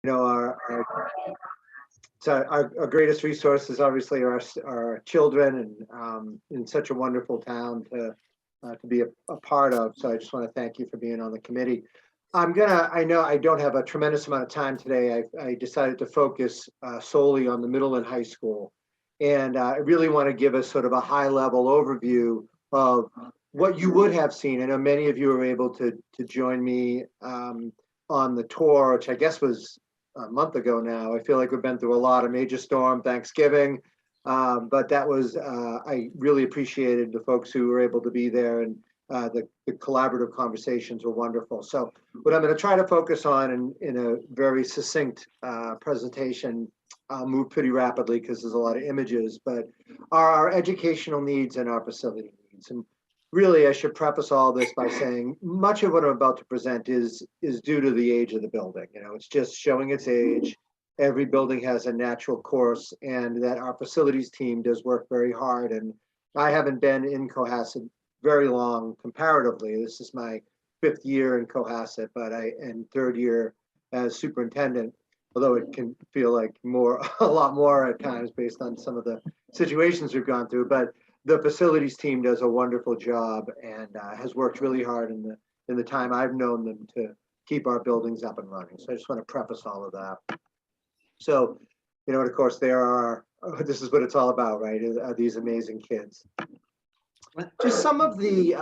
You know, our greatest resources obviously are our children, and in such a wonderful town to be a part of. So I just want to thank you for being on the committee. I know I don't have a tremendous amount of time today. I decided to focus solely on the middle and high school. And I really want to give us sort of a high level overview of what you would have seen. I know many of you were able to join me on the tour, which I guess was a month ago now. I feel like we've been through a lot of major storm, Thanksgiving. But that was, I really appreciated the folks who were able to be there, and the collaborative conversations were wonderful. So what I'm going to try to focus on in a very succinct presentation, I'll move pretty rapidly because there's a lot of images, but are our educational needs and our facility needs. And really, I should preface all this by saying much of what I'm about to present is due to the age of the building. You know, it's just showing its age. Every building has a natural course, and that our facilities team does work very hard. And I haven't been in Cohasset very long comparatively. This is my 5th year in Cohasset, and 3rd year as superintendent, although it can feel like a lot more at times based on some of the situations we've gone through. But the facilities team does a wonderful job and has worked really hard in the time I've known them to keep our buildings up and running. So I just want to preface all of that. So, you know, and of course, this is what it's all about, right? Are these amazing kids. Just some of the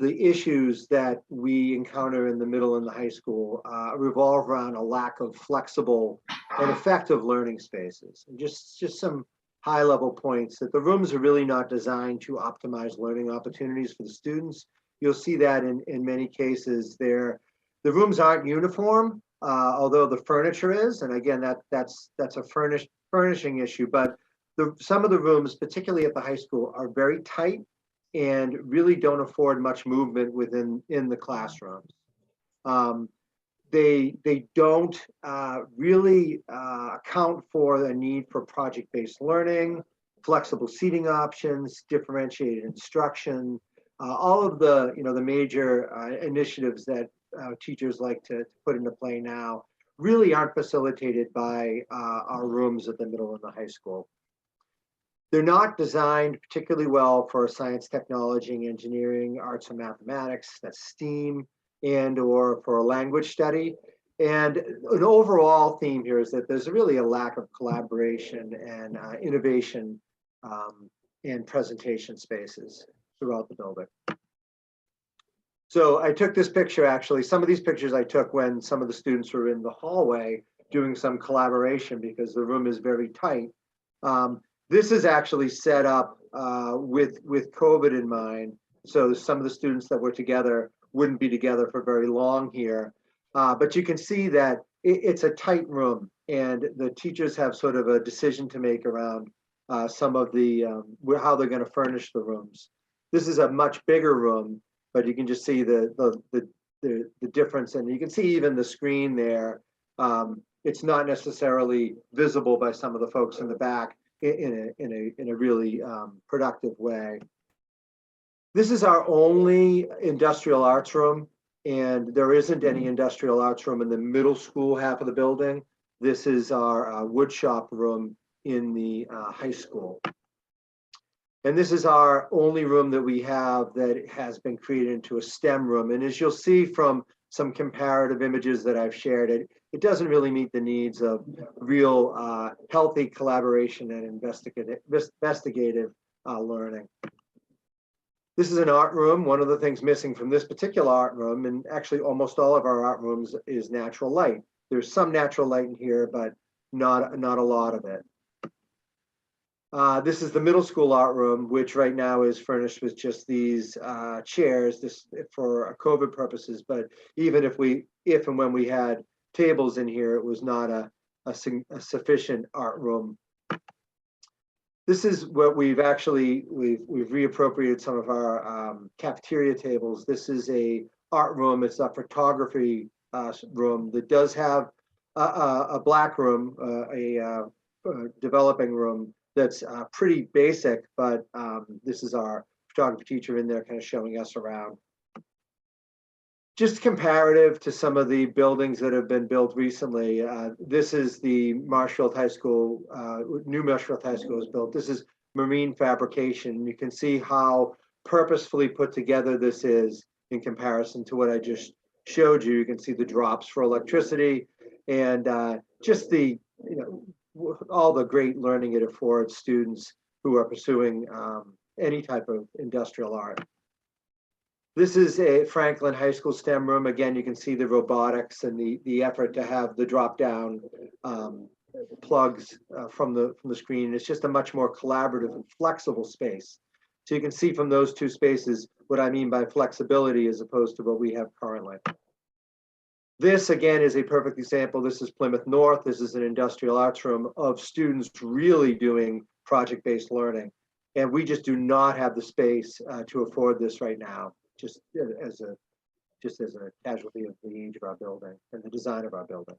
issues that we encounter in the middle and the high school revolve around a lack of flexible and effective learning spaces. And just some high level points that the rooms are really not designed to optimize learning opportunities for the students. You'll see that in many cases the rooms aren't uniform, although the furniture is, and again, that's a furnishing issue, but some of the rooms, particularly at the high school, are very tight and really don't afford much movement in the classrooms. They don't really account for the need for project-based learning, flexible seating options, differentiated instruction, all of the major initiatives that teachers like to put into play now really aren't facilitated by our rooms at the middle and the high school. They're not designed particularly well for science, technology, engineering, arts, and mathematics, that's STEAM, and or for a language study. And an overall theme here is that there's really a lack of collaboration and innovation and presentation spaces throughout the building. So I took this picture, actually. Some of these pictures I took when some of the students were in the hallway doing some collaboration because the room is very tight. This is actually set up with COVID in mind. So some of the students that were together wouldn't be together for very long here. But you can see that it's a tight room, and the teachers have sort of a decision to make around some of the how they're going to furnish the rooms. This is a much bigger room, but you can just see the difference, and you can see even the screen there. It's not necessarily visible by some of the folks in the back in a really productive way. This is our only industrial arts room, and there isn't any industrial arts room in the middle school half of the building. This is our wood shop room in the high school. And this is our only room that we have that has been created into a STEM room. And as you'll see from some comparative images that I've shared, it doesn't really meet the needs of real healthy collaboration and investigative learning. This is an art room. One of the things missing from this particular art room, and actually almost all of our art rooms, is natural light. There's some natural light in here, but not a lot of it. This is the middle school art room, which right now is furnished with just these chairs, this for COVID purposes. But even if and when we had tables in here, it was not a sufficient art room. This is what we've reappropriated some of our cafeteria tables. This is a art room. It's a photography room that does have a black room, a developing room that's pretty basic, but this is our photography teacher in there kind of showing us around. Just comparative to some of the buildings that have been built recently, this is the Marshfield High School, new Marshfield High School is built. This is marine fabrication. You can see how purposefully put together this is in comparison to what I just showed you. You can see the drops for electricity and just the, all the great learning it affords students who are pursuing any type of industrial art. This is a Franklin High School STEM room. Again, you can see the robotics and the effort to have the drop-down plugs from the screen. It's just a much more collaborative and flexible space. So you can see from those two spaces what I mean by flexibility as opposed to what we have currently. This, again, is a perfect example. This is Plymouth North. This is an industrial arts room of students really doing project-based learning. And we just do not have the space to afford this right now, just as a casualty of the age of our building and the design of our building.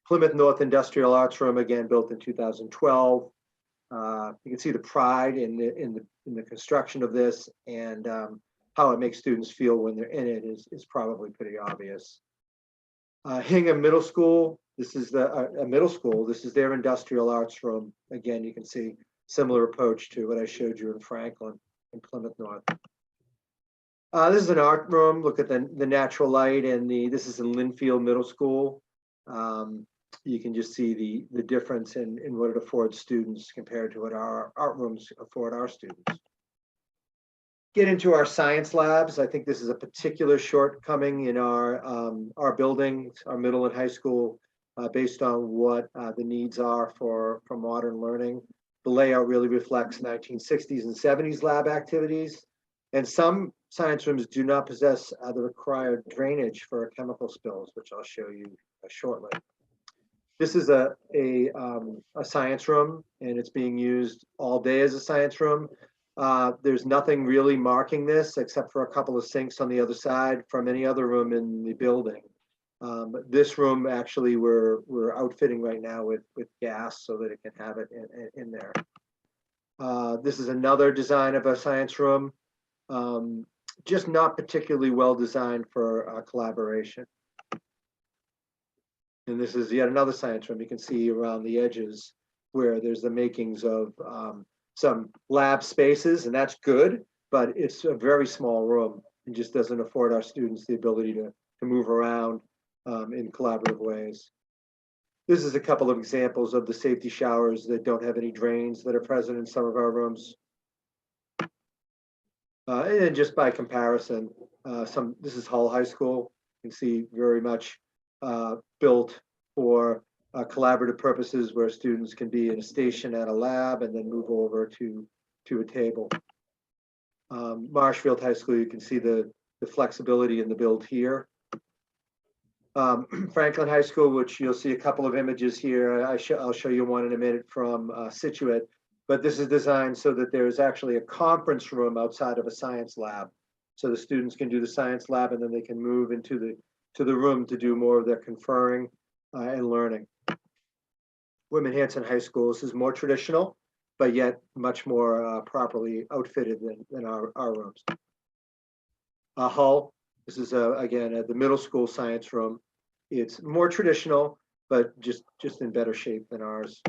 Plymouth North Industrial Arts Room, again, built in 2012. You can see the pride in the construction of this, and how it makes students feel when they're in it is probably pretty obvious. Hingham Middle School, this is a middle school. This is their industrial arts room. Again, you can see similar approach to what I showed you in Franklin and Plymouth North. This is an art room. Look at the natural light, and this is in Linfield Middle School. You can just see the difference in what it affords students compared to what our art rooms afford our students. Get into our science labs. I think this is a particular shortcoming in our buildings, our middle and high school, based on what the needs are for modern learning. The layout really reflects 1960s and 70s lab activities, and some science rooms do not possess the required drainage for chemical spills, which I'll show you shortly. This is a science room, and it's being used all day as a science room. There's nothing really marking this except for a couple of sinks on the other side from any other room in the building. But this room actually we're outfitting right now with gas so that it can have it in there. This is another design of a science room, just not particularly well designed for collaboration. And this is yet another science room. You can see around the edges where there's the makings of some lab spaces, and that's good, but it's a very small room and just doesn't afford our students the ability to move around in collaborative ways. This is a couple of examples of the safety showers that don't have any drains that are present in some of our rooms. And then just by comparison, this is Hull High School. You can see very much built for collaborative purposes where students can be in a station at a lab and then move over to a table. Marshfield High School, you can see the flexibility in the build here. Franklin High School, which you'll see a couple of images here. I'll show you one in a minute from Situate, but this is designed so that there's actually a conference room outside of a science lab. So the students can do the science lab and then they can move into the room to do more of their conferring and learning. Whitman Hanson High School, this is more traditional, but yet much more properly outfitted than our rooms. Hull, this is again the middle school science room. It's more traditional, but just in better shape than ours.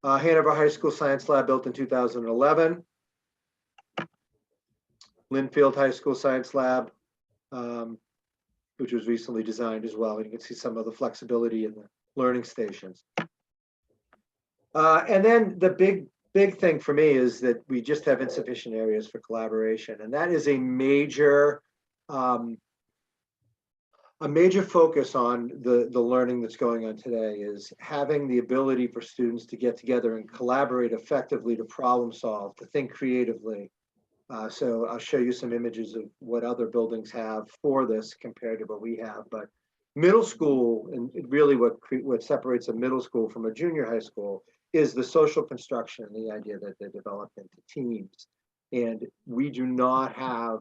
Hanover High School Science Lab, built in 2011. Linfield High School Science Lab, which was recently designed as well. And you can see some of the flexibility in the learning stations. And then the big thing for me is that we just have insufficient areas for collaboration. And that is a major focus on the learning that's going on today, is having the ability for students to get together and collaborate effectively, to problem solve, to think creatively. So I'll show you some images of what other buildings have for this compared to what we have. But middle school, and really what separates a middle school from a junior high school, is the social construction and the idea that they're developed into teams. And we do not have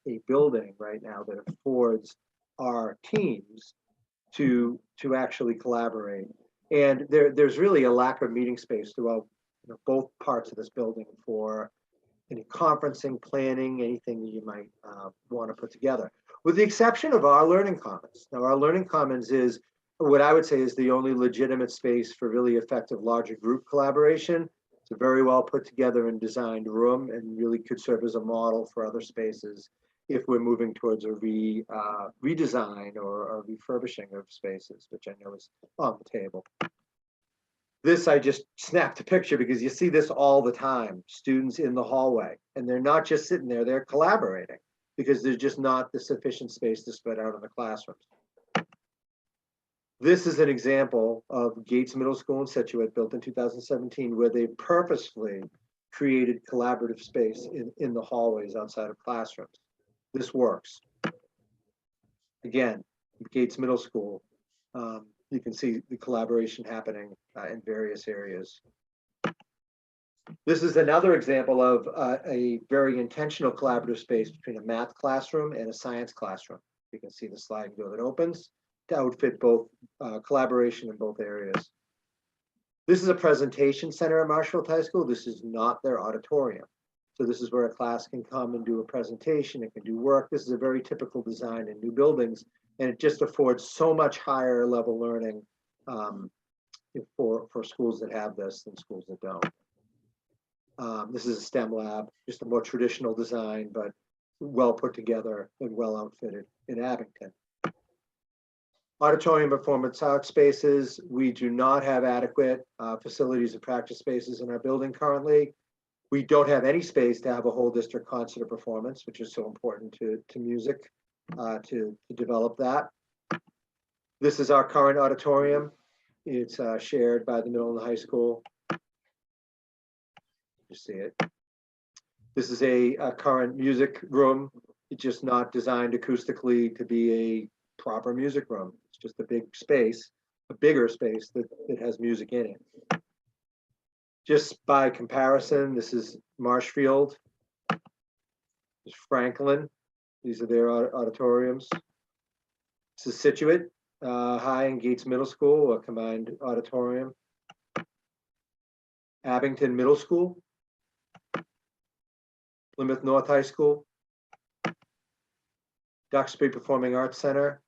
a building right now that affords our teams to actually collaborate. And there's really a lack of meeting space throughout both parts of this building for any conferencing, planning, anything that you might want to put together, with the exception of our Learning Commons. Now, our Learning Commons is what I would say is the only legitimate space for really effective larger group collaboration. It's a very well put together and designed room, and really could serve as a model for other spaces if we're moving towards a redesign or refurbishing of spaces, which I know is on the table. This, I just snapped a picture because you see this all the time, students in the hallway, and they're not just sitting there, they're collaborating because there's just not the sufficient space to spread out in the classrooms. This is an example of Gates Middle School in Situate, built in 2017, where they purposefully created collaborative space in the hallways outside of classrooms. This works. Again, Gates Middle School, you can see the collaboration happening in various areas. This is another example of a very intentional collaborative space between a math classroom and a science classroom. You can see the sliding door that opens to outfit both collaboration in both areas. This is a presentation center at Marshfield High School. This is not their auditorium. So this is where a class can come and do a presentation. It can do work. This is a very typical design in new buildings, and it just affords so much higher level learning for schools that have this than schools that don't. This is a STEM lab, just a more traditional design, but well put together and well outfitted in Abington. Auditorium performance art spaces. We do not have adequate facilities and practice spaces in our building currently. We don't have any space to have a whole district concert or performance, which is so important to music, to develop that. This is our current auditorium. It's shared by the middle and the high school. You see it. This is a current music room. It's just not designed acoustically to be a proper music room. It's just a big space, a bigger space that has music in it. Just by comparison, this is Marshfield. This is Franklin. These are their auditoriums. This is Situate High and Gates Middle School, a combined auditorium. Abington Middle School. Plymouth North High School. Duxbury Performing Arts Center,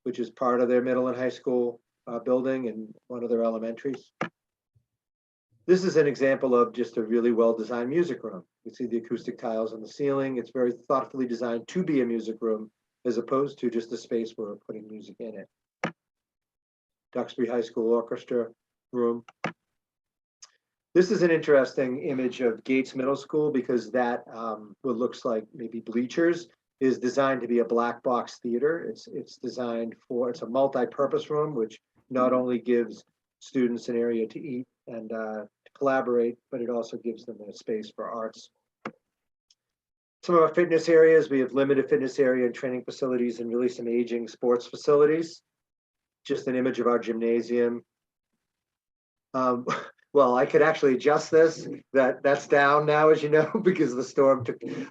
which is part of their middle and high school building and one of their elementaries. This is an example of just a really well-designed music room. You see the acoustic tiles on the ceiling. It's very thoughtfully designed to be a music room, as opposed to just a space where we're putting music in it. Duxbury High School Orchestra room. This is an interesting image of Gates Middle School because that, what looks like maybe bleachers, is designed to be a black box theater. It's designed for, it's a multi-purpose room, which not only gives students an area to eat and to collaborate, but it also gives them a space for arts. Some of our fitness areas, we have limited fitness area and training facilities and really some aging sports facilities. Just an image of our gymnasium. Well, I could actually adjust this. That's down now, as you know, because the storm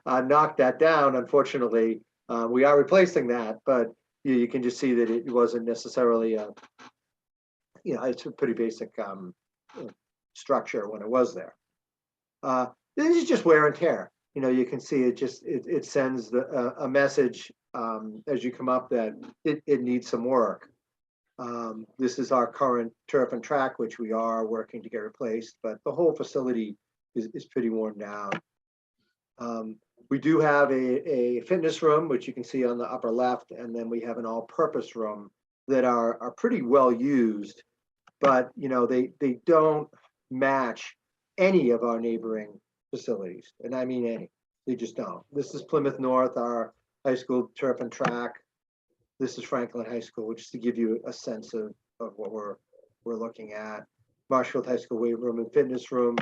knocked that down. Unfortunately, we are replacing that, but you can just see that it wasn't necessarily it's a pretty basic structure when it was there. This is just wear and tear. You can see it sends a message as you come up that it needs some work. This is our current turf and track, which we are working to get replaced, but the whole facility is pretty worn down. We do have a fitness room, which you can see on the upper left, and then we have an all-purpose room that are pretty well used, but they don't match any of our neighboring facilities, and I mean any. They just don't. This is Plymouth North, our high school turf and track. This is Franklin High School, just to give you a sense of what we're looking at. Marshfield High School weight room and fitness room.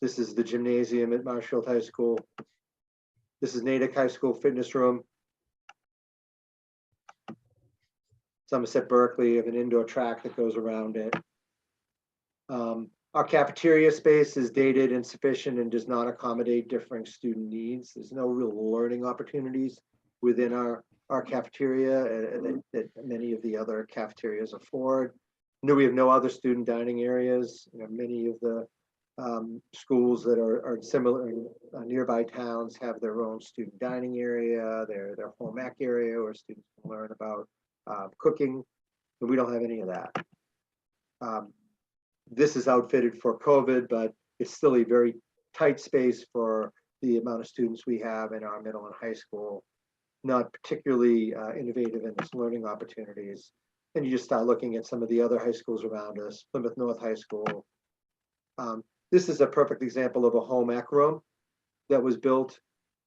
This is the gymnasium at Marshfield High School. This is Natick High School fitness room. Somerset Berkeley have an indoor track that goes around it. Our cafeteria space is dated, insufficient, and does not accommodate differing student needs. There's no real learning opportunities within our cafeteria that many of the other cafeterias afford. We have no other student dining areas. Many of the Schools that are similar in nearby towns have their own student dining area, their home ec area where students can learn about cooking. But we don't have any of that. This is outfitted for COVID, but it's still a very tight space for the amount of students we have in our middle and high school. Not particularly innovative in its learning opportunities. And you just start looking at some of the other high schools around us, Plymouth North High School. This is a perfect example of a home ec room that was built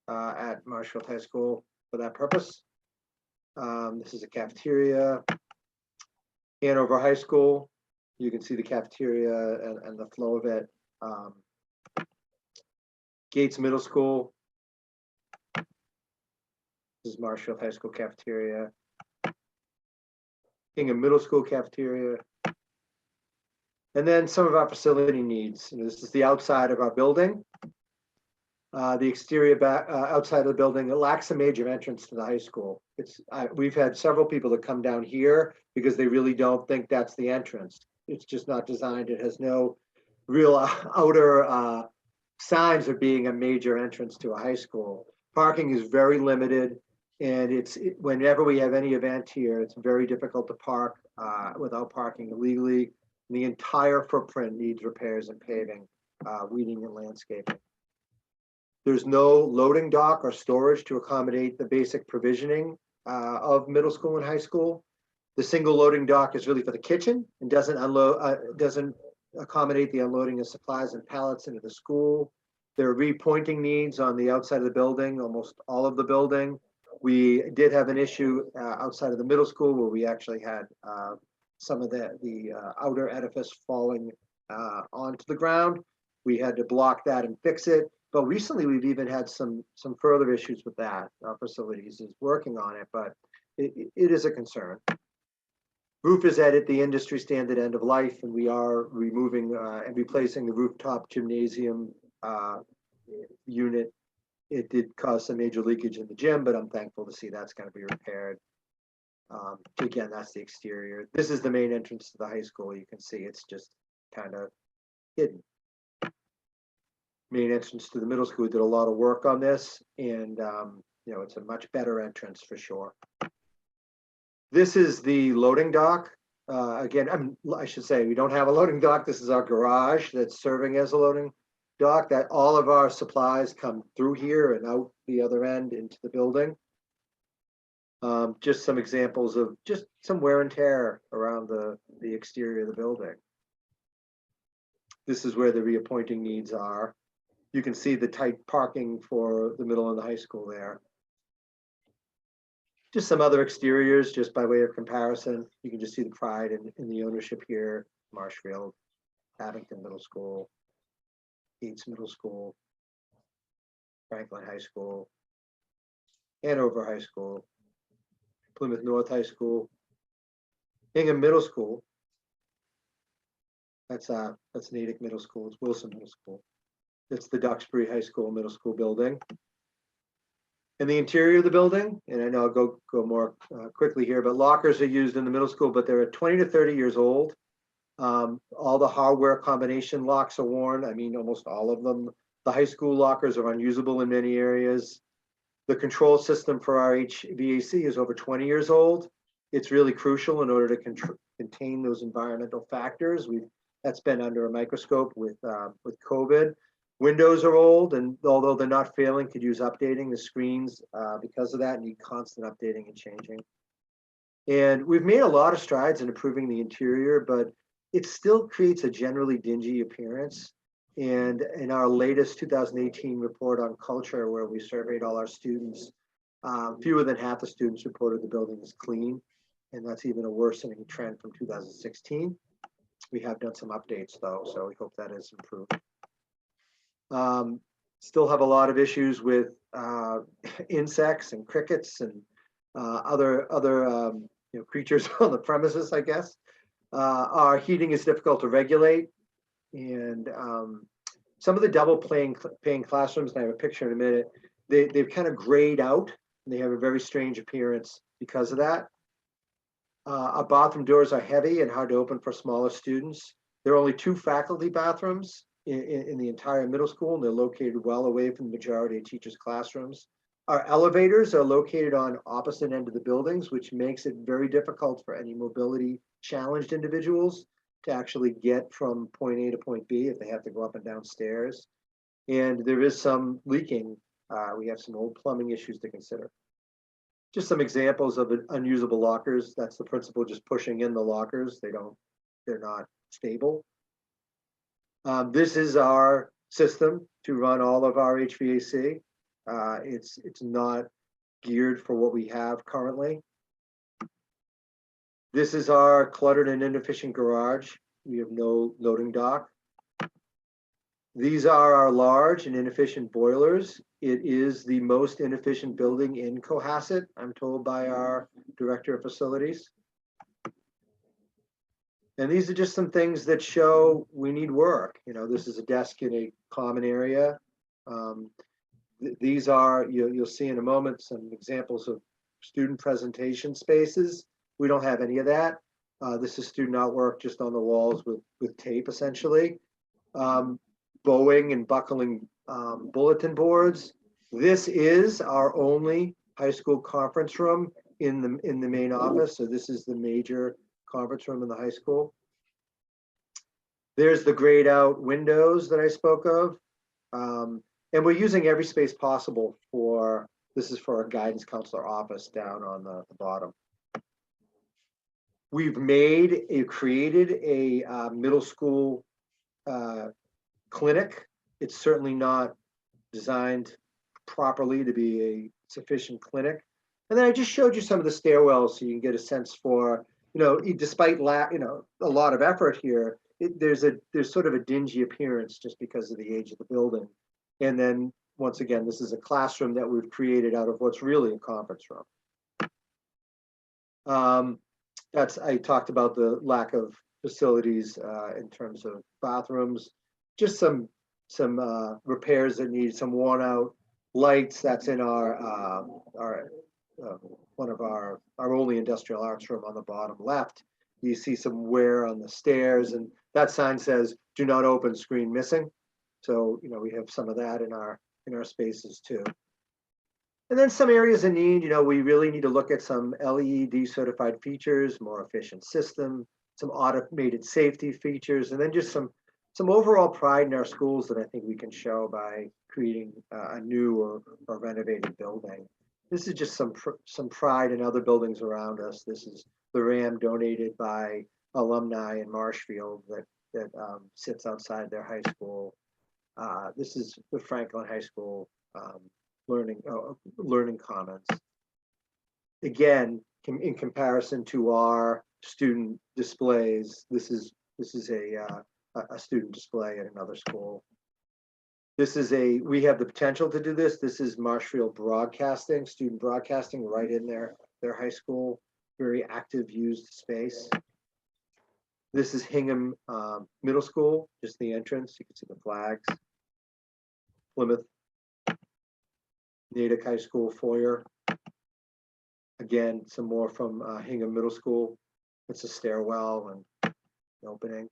at Marshfield High School for that purpose. This is a cafeteria. Hanover High School, you can see the cafeteria and the flow of it. Gates Middle School. This is Marshfield High School cafeteria. Hingham Middle School cafeteria. And then some of our facility needs. This is the outside of our building. The exterior outside of the building, it lacks a major entrance to the high school. We've had several people that come down here because they really don't think that's the entrance. It's just not designed. It has no real outer signs of being a major entrance to a high school. Parking is very limited, and whenever we have any event here, it's very difficult to park without parking illegally. The entire footprint needs repairs and paving, weeding and landscaping. There's no loading dock or storage to accommodate the basic provisioning of middle school and high school. The single loading dock is really for the kitchen and doesn't accommodate the unloading of supplies and pallets into the school. There are repointing needs on the outside of the building, almost all of the building. We did have an issue outside of the middle school where we actually had some of the outer edifice falling onto the ground. We had to block that and fix it. But recently we've even had some further issues with that. Our facilities is working on it, but it is a concern. Roof is at the industry standard end of life, and we are removing and replacing the rooftop gymnasium unit. It did cause some major leakage in the gym, but I'm thankful to see that's going to be repaired. Again, that's the exterior. This is the main entrance to the high school. You can see it's just kind of hidden. Main entrance to the middle school, we did a lot of work on this, and it's a much better entrance for sure. This is the loading dock. Again, I should say we don't have a loading dock. This is our garage that's serving as a loading dock. That all of our supplies come through here and out the other end into the building. Just some examples of just some wear and tear around the exterior of the building. This is where the reappointing needs are. You can see the tight parking for the middle and the high school there. Just some other exteriors, just by way of comparison. You can just see the pride in the ownership here. Marshfield, Abington Middle School, Gates Middle School, Franklin High School, Hanover High School, Plymouth North High School, Hingham Middle School. That's Natick Middle School. It's Wilson Middle School. It's the Duxbury High School Middle School building. In the interior of the building, and I know I'll go more quickly here, but lockers are used in the middle school, but they're 20 to 30 years old. All the hardware combination locks are worn. I mean, almost all of them. The high school lockers are unusable in many areas. The control system for our HVAC is over 20 years old. It's really crucial in order to contain those environmental factors. That's been under a microscope with COVID. Windows are old, and although they're not failing, could use updating. The screens, because of that, need constant updating and changing. And we've made a lot of strides in improving the interior, but it still creates a generally dingy appearance. And in our latest 2018 report on culture, where we surveyed all our students, fewer than half the students reported the building is clean. And that's even a worsening trend from 2016. We have done some updates though, so we hope that has improved. Still have a lot of issues with insects and crickets and other creatures on the premises, I guess. Our heating is difficult to regulate, and some of the double pane classrooms, and I have a picture in a minute, they've kind of grayed out, and they have a very strange appearance because of that. Our bathroom doors are heavy and hard to open for smaller students. There are only 2 faculty bathrooms, in the entire middle school, and they're located well away from the majority of teachers' classrooms. Our elevators are located on opposite end of the buildings, which makes it very difficult for any mobility challenged individuals to actually get from point A to point B if they have to go up and down stairs. And there is some leaking. We have some old plumbing issues to consider. Just some examples of unusable lockers. That's the principal just pushing in the lockers. They're not stable. This is our system to run all of our HVAC. It's not geared for what we have currently. This is our cluttered and inefficient garage. We have no loading dock. These are our large and inefficient boilers. It is the most inefficient building in Cohasset, I'm told by our director of facilities. And these are just some things that show we need work. You know, this is a desk in a common area. These are, you'll see in a moment, some examples of student presentation spaces. We don't have any of that. This is student artwork just on the walls with tape, essentially. Bowing and buckling bulletin boards. This is our only high school conference room in the main office. So this is the major conference room in the high school. There's the grayed out windows that I spoke of. And we're using every space possible this is for our guidance counselor office down on the bottom. We've created a middle school clinic. It's certainly not designed properly to be a sufficient clinic. And then I just showed you some of the stairwells so you can get a sense for, despite a lot of effort here, there's sort of a dingy appearance just because of the age of the building. And then once again, this is a classroom that we've created out of what's really a conference room. I talked about the lack of facilities in terms of bathrooms, just some repairs that need some worn out lights. That's in our one of our only industrial arts room on the bottom left. You see some wear on the stairs, and that sign says "Do not open, screen missing." So we have some of that in our spaces too. And then some areas in need, we really need to look at some LEED certified features, more efficient system, some automated safety features, and then just some overall pride in our schools that I think we can show by creating a new or renovated building. This is just some pride in other buildings around us. This is the RAM donated by alumni in Marshfield that sits outside their high school. This is the Franklin High School learning commons. Again, in comparison to our student displays, this is a student display at another school. We have the potential to do this. This is Marshfield Broadcasting, student broadcasting right in their high school, very active used space. This is Hingham Middle School, just the entrance. You can see the flags. Plymouth Natick High School foyer. Again, some more from Hingham Middle School. It's a stairwell and an opening.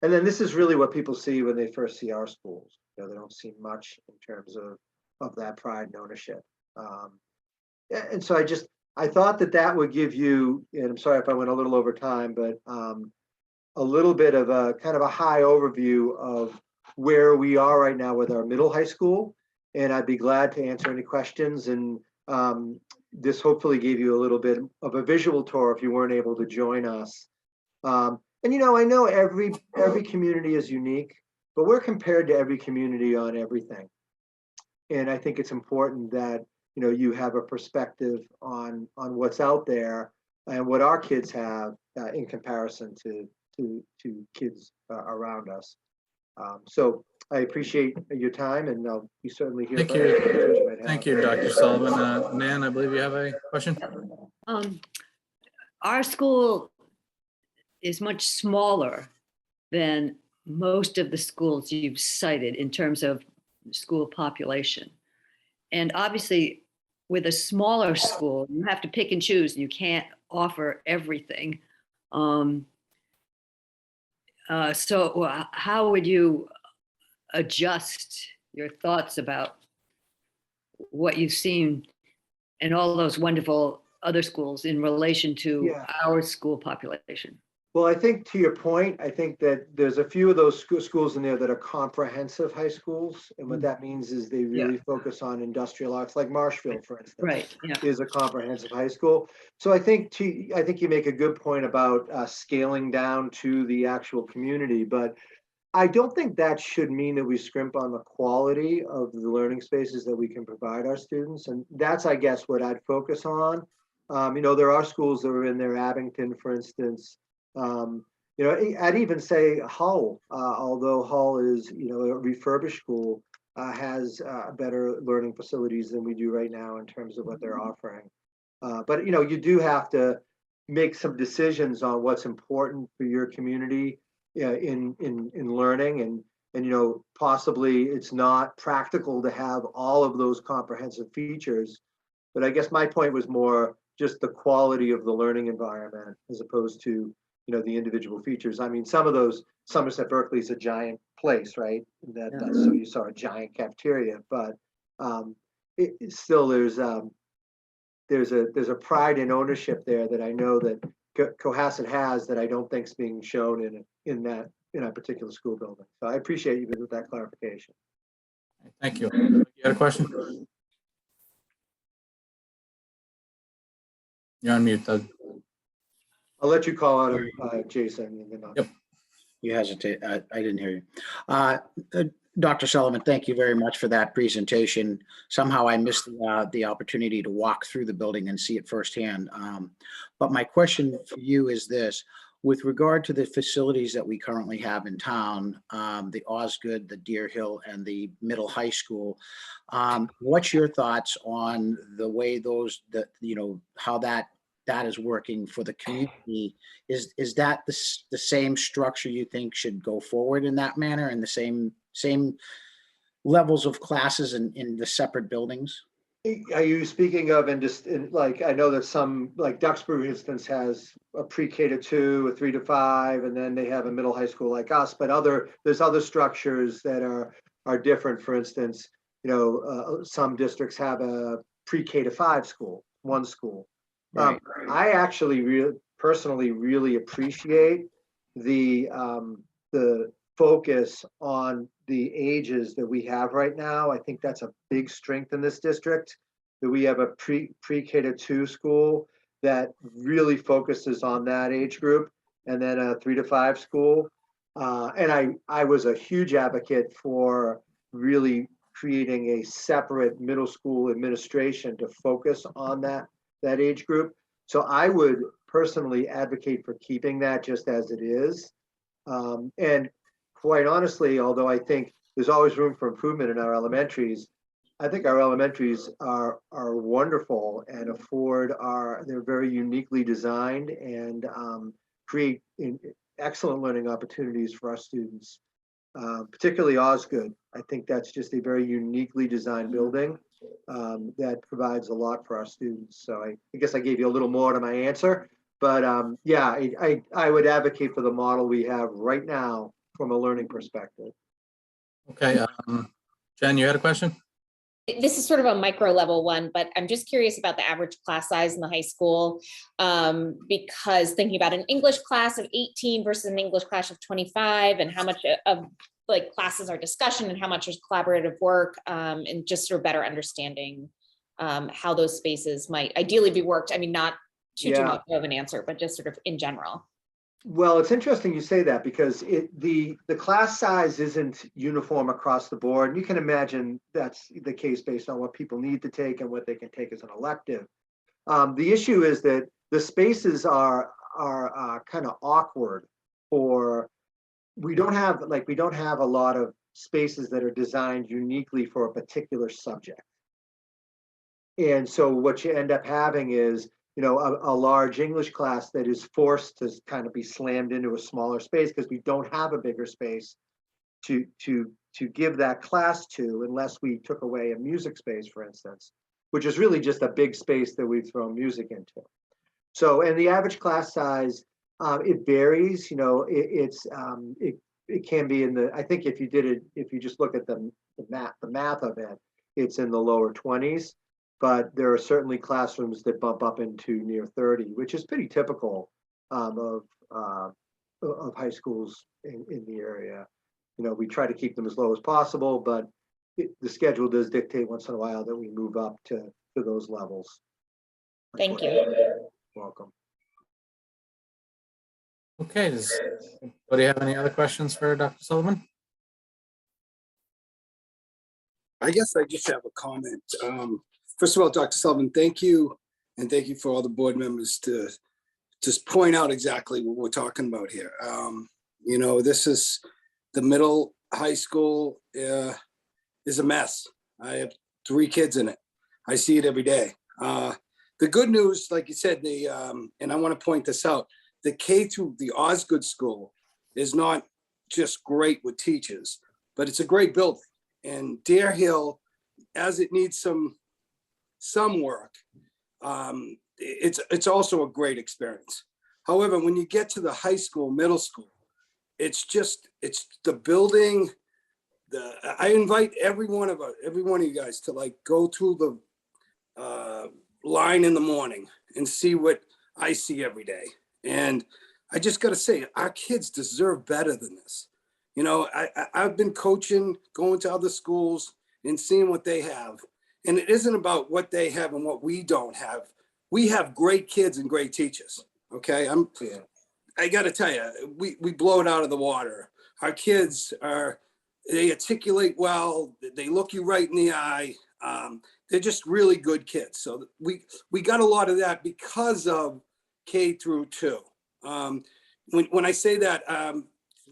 And then this is really what people see when they first see our schools. They don't see much in terms of that pride and ownership. And so I thought that would give you, and I'm sorry if I went a little over time, but a little bit of a kind of a high overview of where we are right now with our middle high school. And I'd be glad to answer any questions. And this hopefully gave you a little bit of a visual tour if you weren't able to join us. And I know every community is unique, but we're compared to every community on everything. And I think it's important that you have a perspective on what's out there and what our kids have in comparison to kids around us. So I appreciate your time, and I'll be certainly here. Thank you. Thank you, Dr. Sullivan. Nan, I believe you have a question. Our school is much smaller than most of the schools you've cited in terms of school population. And obviously, with a smaller school, you have to pick and choose. You can't offer everything. So how would you adjust your thoughts about what you've seen in all those wonderful other schools in relation to Yeah. our school population? Well, I think to your point, I think that there's a few of those schools in there that are comprehensive high schools. And what that means is they really focus on industrial arts, like Marshfield, for instance. Right, yeah. Is a comprehensive high school. So I think you make a good point about scaling down to the actual community, but I don't think that should mean that we scrimp on the quality of the learning spaces that we can provide our students. And that's, I guess, what I'd focus on. There are schools that are in there, Abington, for instance. I'd even say Hull, although Hull is, a refurbished school, has better learning facilities than we do right now in terms of what they're offering. But you do have to make some decisions on what's important for your community in learning, and possibly it's not practical to have all of those comprehensive features. But I guess my point was more just the quality of the learning environment as opposed to the individual features. I mean, some of those, Somerset Berkeley is a giant place, right? That's so you saw a giant cafeteria, but it still there's a pride and ownership there that I know that Cohasset has that I don't think is being shown in a particular school building. So I appreciate you with that clarification. Thank you. You had a question? You're on mute, Doug. I'll let you call out Jason. And then Yep. You hesitate. I didn't hear you. Dr. Sullivan, thank you very much for that presentation. Somehow I missed the opportunity to walk through the building and see it firsthand. But my question for you is this. With regard to the facilities that we currently have in town, the Osgood, the Deer Hill, and the middle high school, what's your thoughts on the way how that is working for the community? Is that the same structure you think should go forward in that manner, and the same levels of classes in the separate buildings? Are you speaking of like, I know that some, like Duxbury, for instance, has a pre-K to 2, a 3 to 5, and then they have a middle high school like us, but there's other structures that are different. For instance, some districts have a pre-K to 5 school, one school. Right. I actually personally really appreciate the focus on the ages that we have right now. I think that's a big strength in this district, that we have a pre-K to 2 school that really focuses on that age group, and then a 3 to 5 school. And I was a huge advocate for really creating a separate middle school administration to focus on that age group. So I would personally advocate for keeping that just as it is. And quite honestly, although I think there's always room for improvement in our elementaries, I think our elementaries are wonderful and they're very uniquely designed and create excellent learning opportunities for our students, particularly Osgood. I think that's just a very uniquely designed building that provides a lot for our students. So I guess I gave you a little more to my answer, but I would advocate for the model we have right now from a learning perspective. Okay, Jen, you had a question? This is sort of a micro level one, but I'm just curious about the average class size in the high school, because thinking about an English class of 18 versus an English class of 25, and how much of like classes are discussion and how much is collaborative work, and just sort of better understanding how those spaces might ideally be worked. I mean, not too much of an answer, but just sort of in general. Well, it's interesting you say that, because the class size isn't uniform across the board. And you can imagine that's the case based on what people need to take and what they can take as an elective. The issue is that the spaces are kind of awkward we don't have a lot of spaces that are designed uniquely for a particular subject. And so what you end up having is a large English class that is forced to kind of be slammed into a smaller space because we don't have a bigger space to give that class to, unless we took away a music space, for instance, which is really just a big space that we throw music into. So, and the average class size, it varies. it can be in the, I think if you did it, if you just look at the math of it, it's in the lower 20s. But there are certainly classrooms that bump up into near 30, which is pretty typical of high schools in the area. You know, we try to keep them as low as possible, but the schedule does dictate once in a while that we move up to those levels. Thank you. Welcome. Okay, does anybody have any other questions for Dr. Sullivan? I guess I just have a comment. First of all, Dr. Sullivan, thank you. And thank you for all the board members to just point out exactly what we're talking about here. You know, this is the middle high school is a mess. I have 3 kids in it. I see it every day. The good news, like you said, and I want to point this out, the K through the Osgood School is not just great with teachers, but it's a great building. And Dare Hill, as it needs some work, it's also a great experience. However, when you get to the high school, middle school, it's the building. I invite every one of you guys to like go through the line in the morning and see what I see every day. And I just got to say, our kids deserve better than this. You know, I've been coaching, going to other schools and seeing what they have. And it isn't about what they have and what we don't have. We have great kids and great teachers. Okay. I got to tell you, we blow it out of the water. Our kids they articulate well. They look you right in the eye. They're just really good kids. So we got a lot of that because of K through 2. When I say that,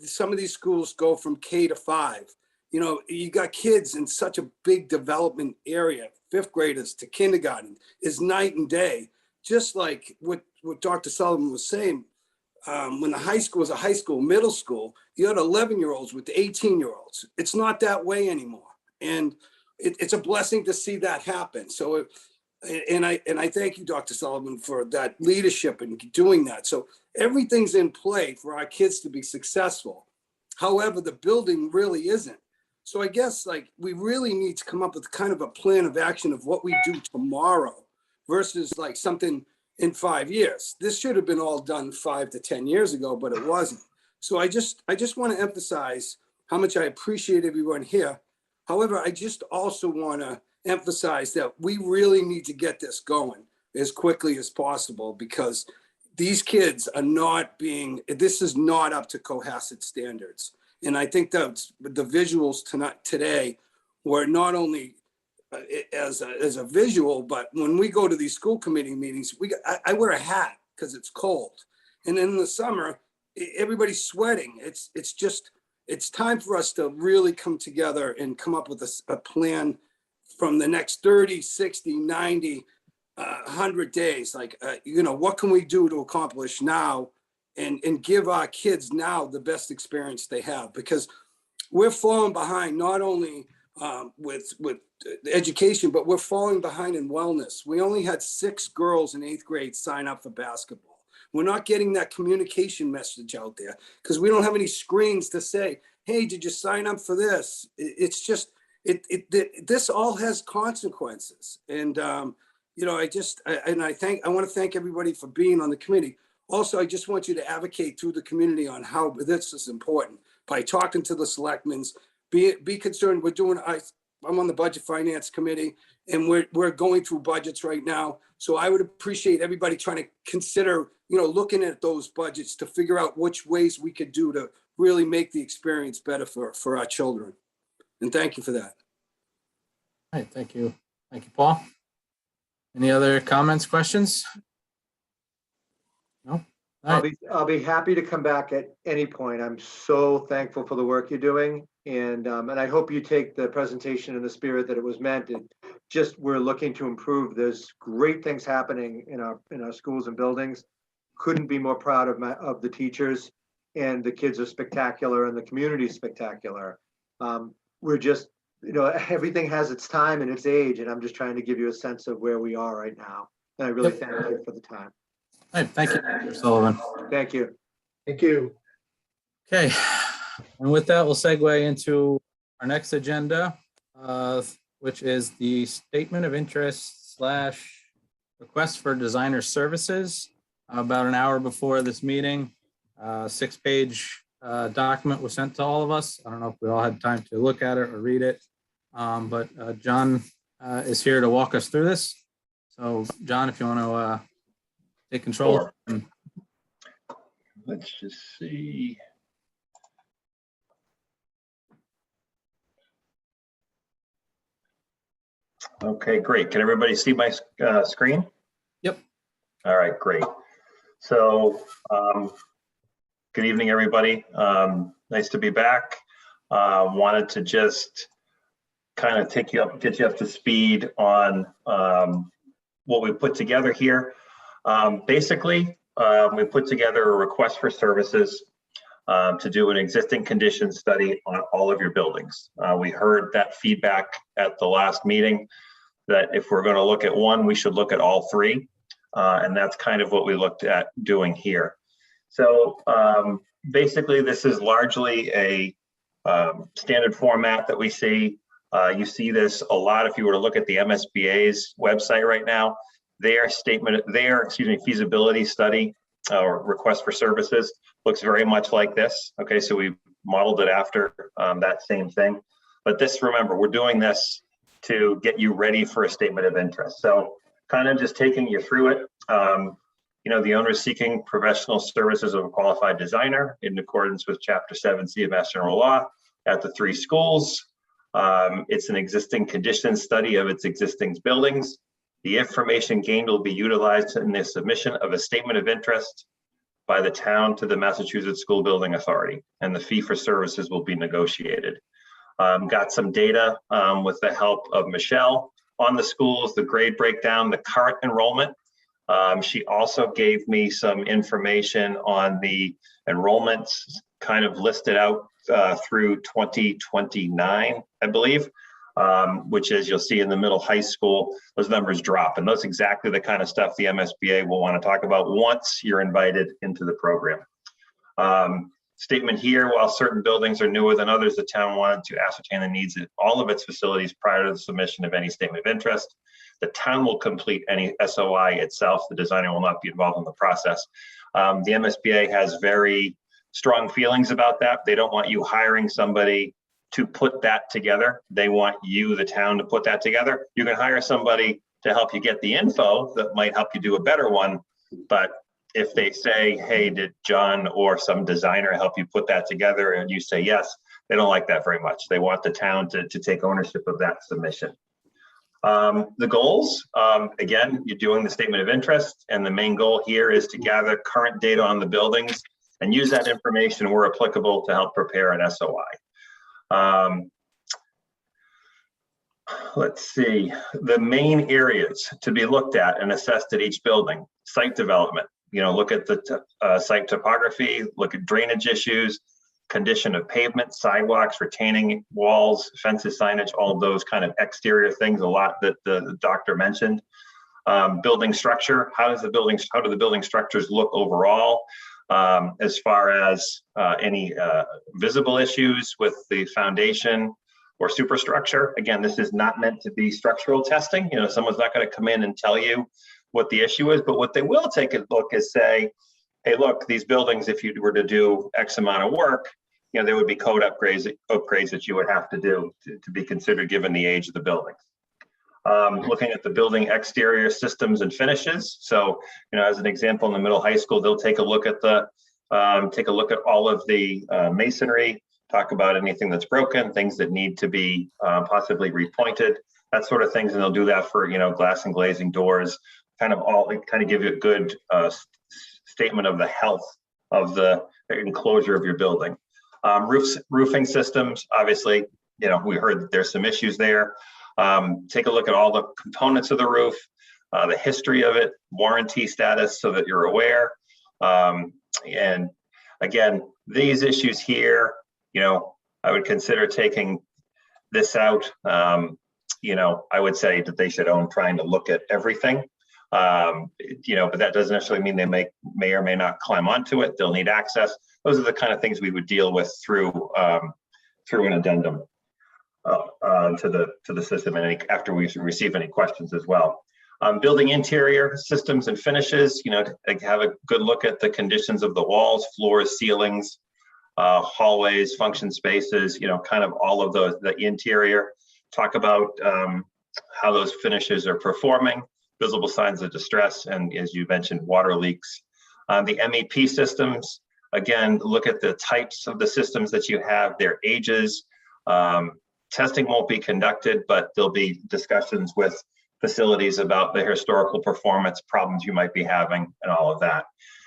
some of these schools go from K to 5. You know, you got kids in such a big development area. 5th graders to kindergarten is night and day. Just like what Dr. Sullivan was saying, when the high school was a high school, middle school, you had 11-year-olds with 18-year-olds. It's not that way anymore. And it's a blessing to see that happen. So, and I thank you, Dr. Sullivan, for that leadership and doing that. So everything's in play for our kids to be successful. However, the building really isn't. So I guess like we really need to come up with kind of a plan of action of what we do tomorrow versus like something in 5 years. This should have been all done 5 to 10 years ago, but it wasn't. So I just want to emphasize how much I appreciate everyone here. However, I just also want to emphasize that we really need to get this going as quickly as possible because these kids are this is not up to Cohasset standards. And I think that the visuals today were not only as a visual, but when we go to these school committee meetings, I wear a hat because it's cold. And in the summer, everybody's sweating. It's time for us to really come together and come up with a plan from the next 30, 60, 90, 100 days. Like, you know, what can we do to accomplish now and give our kids now the best experience they have? Because we're falling behind not only with education, but we're falling behind in wellness. We only had 6 girls in 8th grade sign up for basketball. We're not getting that communication message out there because we don't have any screens to say, hey, did you sign up for this? It's just, this all has consequences. And, you know, I want to thank everybody for being on the committee. Also, I just want you to advocate through the community on how this is important by talking to the selectmen. Be concerned. I'm on the Budget Finance Committee, and we're going through budgets right now. So I would appreciate everybody trying to consider, you know, looking at those budgets to figure out which ways we could do to really make the experience better for our children. And thank you for that. All right, thank you. Thank you, Paul. Any other comments, questions? No? All right. I'll be happy to come back at any point. I'm so thankful for the work you're doing. And I hope you take the presentation in the spirit that it was meant. And just we're looking to improve. There's great things happening in our schools and buildings. Couldn't be more proud of the teachers, and the kids are spectacular and the community is spectacular. We're just, you know, everything has its time and its age, and I'm just trying to give you a sense of where we are right now. And I really thank you for the time. All right, thank you, Dr. Sullivan. Thank you. Thank you. Okay, And with that, we'll segue into our next agenda, which is the statement of interest / request for designer services. About an hour before this meeting, 6-page document was sent to all of us. I don't know if we all had time to look at it or read it, but John is here to walk us through this. So John, if you want to take control. Sure. Let's just see. Okay, great. Can everybody see my screen? Yep. All right, great. So, good evening, everybody. Nice to be back. Wanted to just kind of get you up to speed on what we put together here. Basically, we put together a request for services to do an existing condition study on all of your buildings. We heard that feedback at the last meeting that if we're going to look at one, we should look at all three. And that's kind of what we looked at doing here. So basically, this is largely a standard format that we see. You see this a lot if you were to look at the MSBA's website right now. Their feasibility study or request for services looks very much like this. Okay, so we modeled it after that same thing. But this, remember, we're doing this to get you ready for a statement of interest. So kind of just taking you through it. The owner is seeking professional services of a qualified designer in accordance with Chapter 7C of Mass General Law at the 3 schools. It's an existing condition study of its existing buildings. The information gained will be utilized in the submission of a statement of interest by the town to the Massachusetts School Building Authority, and the fee for services will be negotiated. Got some data with the help of Michelle on the schools, the grade breakdown, the current enrollment. She also gave me some information on the enrollments kind of listed out through 2029, I believe, which as you'll see in the middle high school, those numbers drop. And that's exactly the kind of stuff the MSBA will want to talk about once you're invited into the program. Statement here, while certain buildings are newer than others, the town wanted to ascertain the needs of all of its facilities prior to the submission of any statement of interest. The town will complete any SOI itself. The designer will not be involved in the process. The MSBA has very strong feelings about that. They don't want you hiring somebody to put that together. They want you, the town, to put that together. You can hire somebody to help you get the info that might help you do a better one. But if they say, hey, did John or some designer help you put that together? And you say yes, they don't like that very much. They want the town to take ownership of that submission. The goals, again, you're doing the statement of interest, and the main goal here is to gather current data on the buildings and use that information where applicable to help prepare an SOI. Let's see, the main areas to be looked at and assessed at each building: site development, look at the site topography, look at drainage issues, condition of pavement, sidewalks, retaining walls, fences, signage, all of those kind of exterior things, a lot that the doctor mentioned. Building structure, how do the building structures look overall, as far as any visible issues with the foundation or superstructure. Again, this is not meant to be structural testing. Someone's not going to come in and tell you what the issue is, but what they will take a look is say, hey, look, these buildings, if you were to do X amount of work, there would be code upgrades that you would have to do to be considered given the age of the buildings. Looking at the building exterior systems and finishes. So, as an example, in the middle high school, they'll take a look at all of the masonry, talk about anything that's broken, things that need to be possibly repointed, that sort of things, and they'll do that for glass and glazing, doors, kind of give you a good statement of the health of the enclosure of your building. Roofing systems, obviously, we heard that there's some issues there. Take a look at all the components of the roof, the history of it, warranty status, so that you're aware. And again, these issues here, I would consider taking this out. I would say that they should own trying to look at everything. But that doesn't necessarily mean they may or may not climb onto it. They'll need access. Those are the kind of things we would deal with through an addendum to the system, and after we receive any questions as well. Building interior systems and finishes, to have a good look at the conditions of the walls, floors, ceilings, hallways, function spaces, kind of all of those, the interior. Talk about how those finishes are performing, visible signs of distress, and as you mentioned, water leaks. The MEP systems, again, look at the types of the systems that you have, their ages. Testing won't be conducted, but there'll be discussions with facilities about the historical performance problems you might be having and all of that.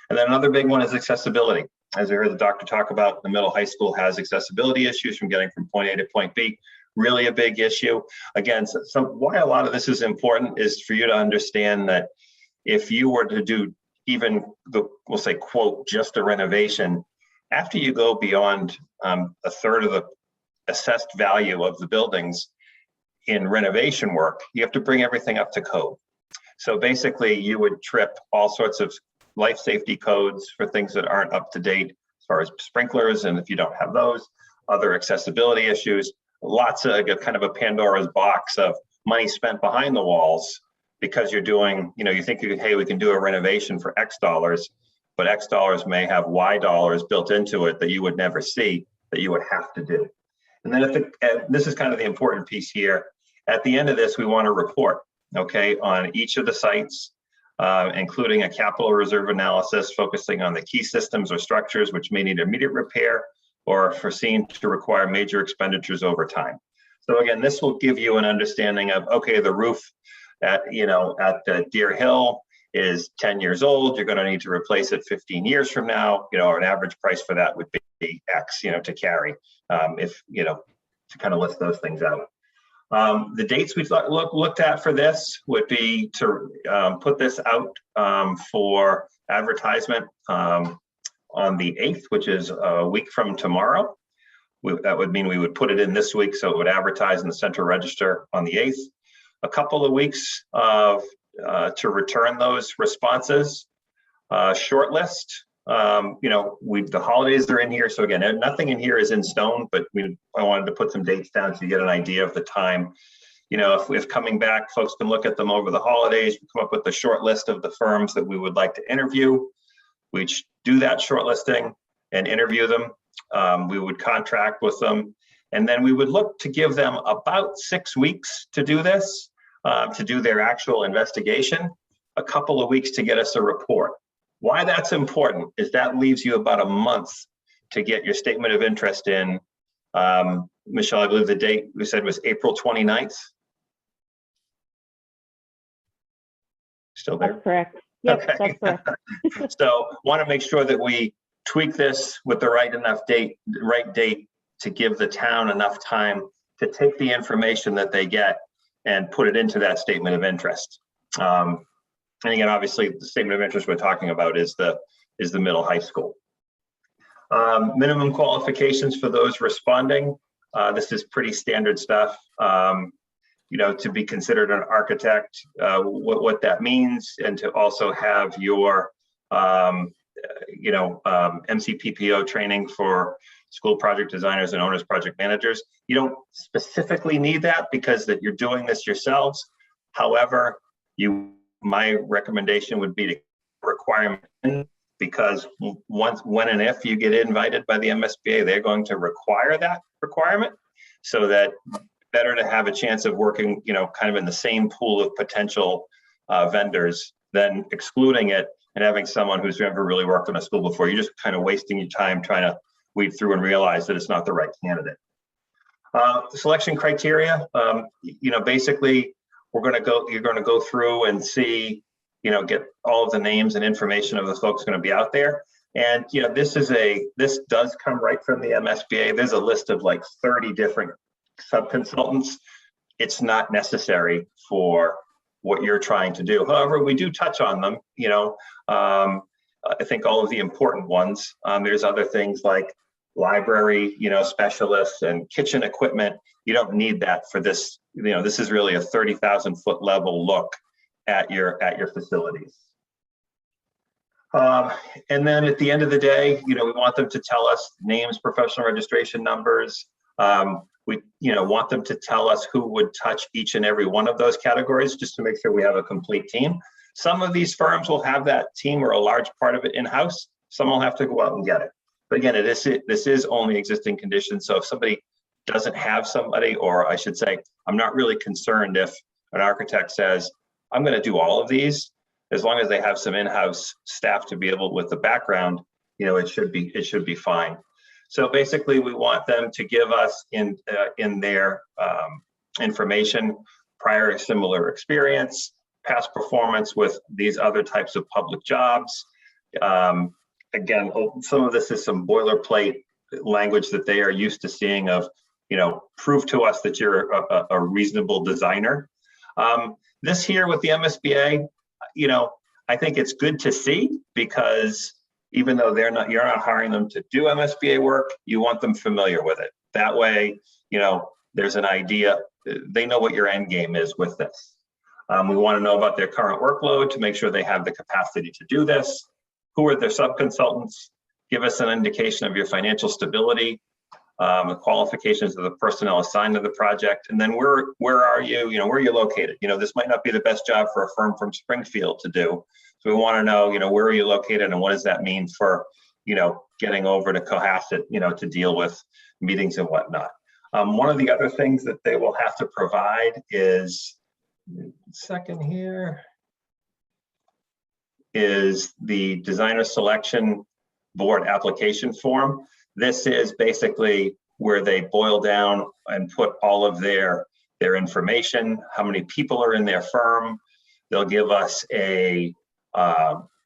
And then another big one is accessibility. As I heard the doctor talk about, the middle high school has accessibility issues from getting from point A to point B. Really a big issue. Again, why a lot of this is important is for you to understand that if you were to do even we'll say, quote, just a renovation, after you go beyond a third of the assessed value of the buildings in renovation work, you have to bring everything up to code. So basically you would trip all sorts of life safety codes for things that aren't up to date as far as sprinklers, and if you don't have those, other accessibility issues, lots of kind of a Pandora's box of money spent behind the walls because you're doing, you think, hey, we can do a renovation for X dollars, but X dollars may have Y dollars built into it that you would never see, that you would have to do. And then this is kind of the important piece here. At the end of this, we want to report, okay, on each of the sites, including a capital reserve analysis focusing on the key systems or structures which may need immediate repair or are foreseen to require major expenditures over time. So again, this will give you an understanding of, okay, the roof at Deer Hill is 10 years old. You're going to need to replace it 15 years from now. An average price for that would be X, to carry, to kind of list those things out. The dates we looked at for this would be to put this out for advertisement on the 8th, which is a week from tomorrow. That would mean we would put it in this week, so it would advertise in the Central Register on the 8th. A couple of weeks to return those responses. Shortlist. The holidays are in here, so again, nothing in here is in stone, but I wanted to put some dates down so you get an idea of the time. If coming back, folks can look at them over the holidays, we come up with a short list of the firms that we would like to interview. We do that shortlisting and interview them. We would contract with them, and then we would look to give them about 6 weeks to do this, to do their actual investigation, a couple of weeks to get us a report. Why that's important is that leaves you about a month to get your statement of interest in. Michelle, I believe the date we said was April 29th. Still there? That's correct. Yep, Okay. that's correct. So want to make sure that we tweak this with the right date to give the town enough time to take the information that they get and put it into that statement of interest. And again, obviously, the statement of interest we're talking about is the middle high school. Minimum qualifications for those responding. This is pretty standard stuff. To be considered an architect, what that means, and to also have your, MCPPO training for school project designers and owners project managers. You don't specifically need that because that you're doing this yourselves. However, my recommendation would be to require because when and if you get invited by the MSBA, they're going to require that requirement, so that better to have a chance of working, kind of in the same pool of potential vendors than excluding it and having someone who's never really worked in a school before. You're just kind of wasting your time trying to weed through and realize that it's not the right candidate. The selection criteria, basically you're going to go through and see, get all of the names and information of the folks going to be out there. And, this does come right from the MSBA. There's a list of like 30 different sub-consultants. It's not necessary for what you're trying to do. However, we do touch on them, I think all of the important ones. There's other things like library, specialists and kitchen equipment. You don't need that for this. This is really a 30,000 foot level look at your facilities. And then at the end of the day, we want them to tell us names, professional registration numbers. We want them to tell us who would touch each and every one of those categories, just to make sure we have a complete team. Some of these firms will have that team or a large part of it in-house. Some will have to go out and get it. But again, this is only existing conditions. So if somebody doesn't have somebody, or I should say, I'm not really concerned if an architect says, I'm going to do all of these, as long as they have some in-house staff to be able, with the background, it should be fine. So basically, we want them to give us in their information, prior similar experience, past performance with these other types of public jobs. Again, some of this is some boilerplate language that they are used to seeing of, prove to us that you're a reasonable designer. This here with the MSBA, I think it's good to see, because even though you're not hiring them to do MSBA work, you want them familiar with it. That way, there's an idea, they know what your end game is with this. We want to know about their current workload to make sure they have the capacity to do this. Who are their subconsultants? Give us an indication of your financial stability, the qualifications of the personnel assigned to the project, and then where are you? Where are you located? This might not be the best job for a firm from Springfield to do. So we want to know, where are you located, and what does that mean for, getting over to Cohasset, to deal with meetings and whatnot. One of the other things that they will have to provide is, second here, is the designer selection board application form. This is basically where they boil down and put all of their information, how many people are in their firm. They'll give us an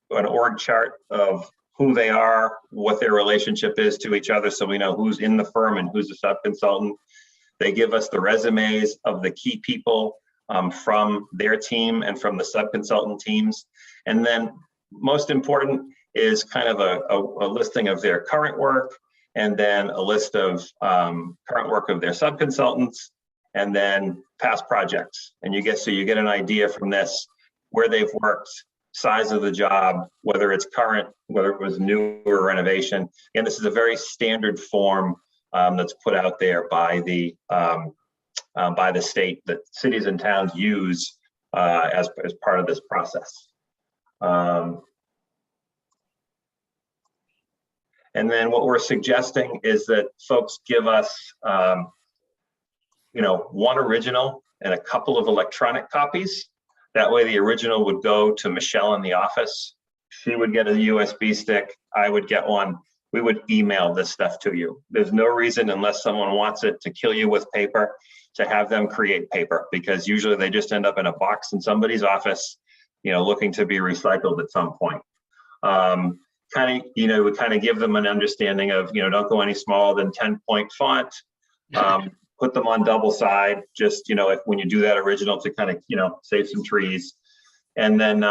org chart of who they are, what their relationship is to each other, so we know who's in the firm and who's a subconsultant. They give us the resumes of the key people from their team and from the subconsultant teams. And then most important is kind of a listing of their current work, and then a list of current work of their subconsultants, and then past projects. And you get an idea from this where they've worked, size of the job, whether it's current, whether it was new or renovation. And this is a very standard form that's put out there by the state that cities and towns use as part of this process. And then what we're suggesting is that folks give us, one original and a couple of electronic copies. That way the original would go to Michelle in the office. She would get a USB stick, I would get one. We would email this stuff to you. There's no reason, unless someone wants it, to kill you with paper, to have them create paper, because usually they just end up in a box in somebody's office, looking to be recycled at some point. We kind of give them an understanding of, don't go any smaller than 10-point font. Put them on double side, just, if when you do that original, to kind of, save some trees. And then,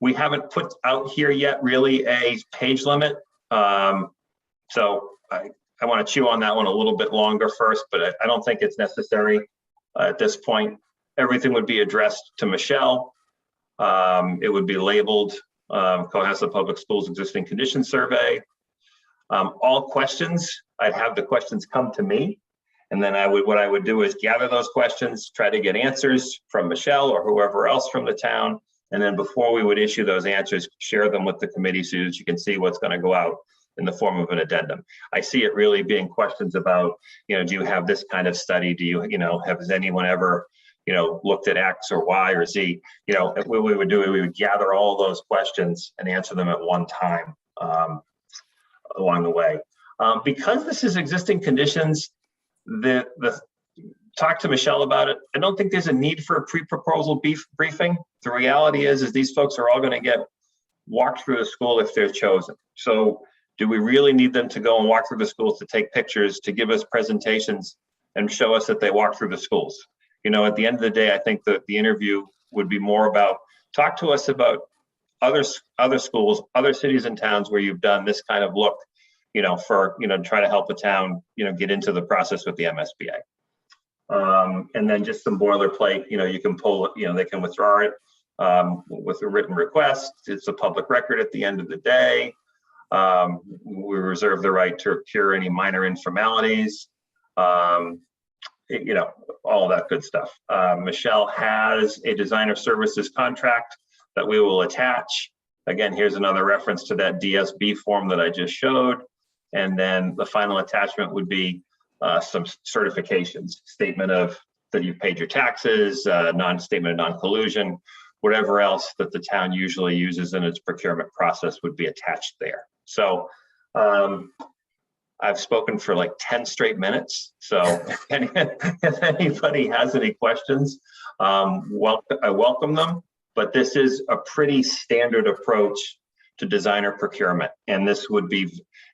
we haven't put out here yet really a page limit. So I want to chew on that one a little bit longer first, but I don't think it's necessary at this point. Everything would be addressed to Michelle. It would be labeled Cohasset Public Schools Existing Condition Survey. All questions, I'd have the questions come to me. And then what I would do is gather those questions, try to get answers from Michelle or whoever else from the town. And then before we would issue those answers, share them with the committee so that you can see what's going to go out in the form of an addendum. I see it really being questions about, do you have this kind of study? Do you, has anyone ever, looked at X or Y or Z? What we would do is we would gather all those questions and answer them at one time along the way. Because this is existing conditions, talk to Michelle about it. I don't think there's a need for a pre-proposal briefing. The reality is these folks are all going to get walked through the school if they're chosen. So do we really need them to go and walk through the schools, to take pictures, to give us presentations and show us that they walk through the schools? At the end of the day, I think that the interview would be more about, talk to us about other schools, other cities and towns where you've done this kind of look, to try to help the town, get into the process with the MSBA. And then just some boilerplate, you can pull it, they can withdraw it with a written request. It's a public record at the end of the day. We reserve the right to cure any minor informalities, all that good stuff. Michelle has a designer services contract that we will attach. Again, here's another reference to that DSB form that I just showed. And then the final attachment would be some certifications, statement of that you've paid your taxes, non-statement of non-collusion, whatever else that the town usually uses in its procurement process would be attached there. So I've spoken for like 10 straight minutes. So if anybody has any questions, I welcome them. But this is a pretty standard approach to designer procurement. And this would be,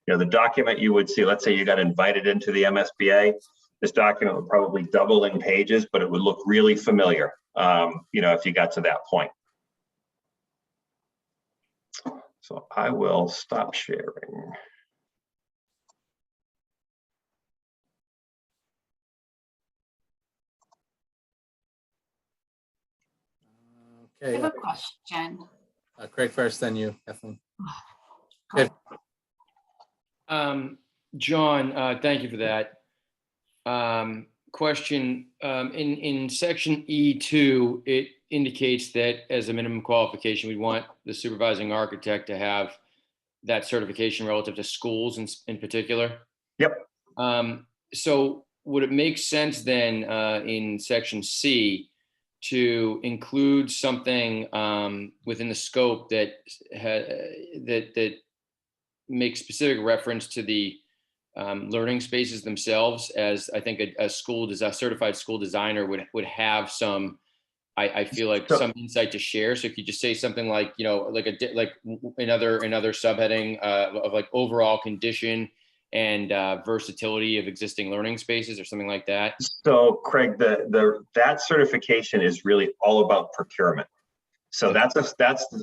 the document you would see, let's say you got invited into the MSBA, this document would probably double in pages, but it would look really familiar, if you got to that point. So I will stop sharing. I Okay, have a question. Craig first, then you, Kathleen. Go. John, thank you for that. Question, in section E2, it indicates that as a minimum qualification, we want the supervising architect to have that certification relative to schools in particular. Yep. So would it make sense then in section C to include something within the scope that makes specific reference to the learning spaces themselves, as I think a certified school designer would have some, I feel like some insight to share. So if you just say something like, like another subheading of like overall condition and versatility of existing learning spaces or something like that. So Craig, that certification is really all about procurement. So that's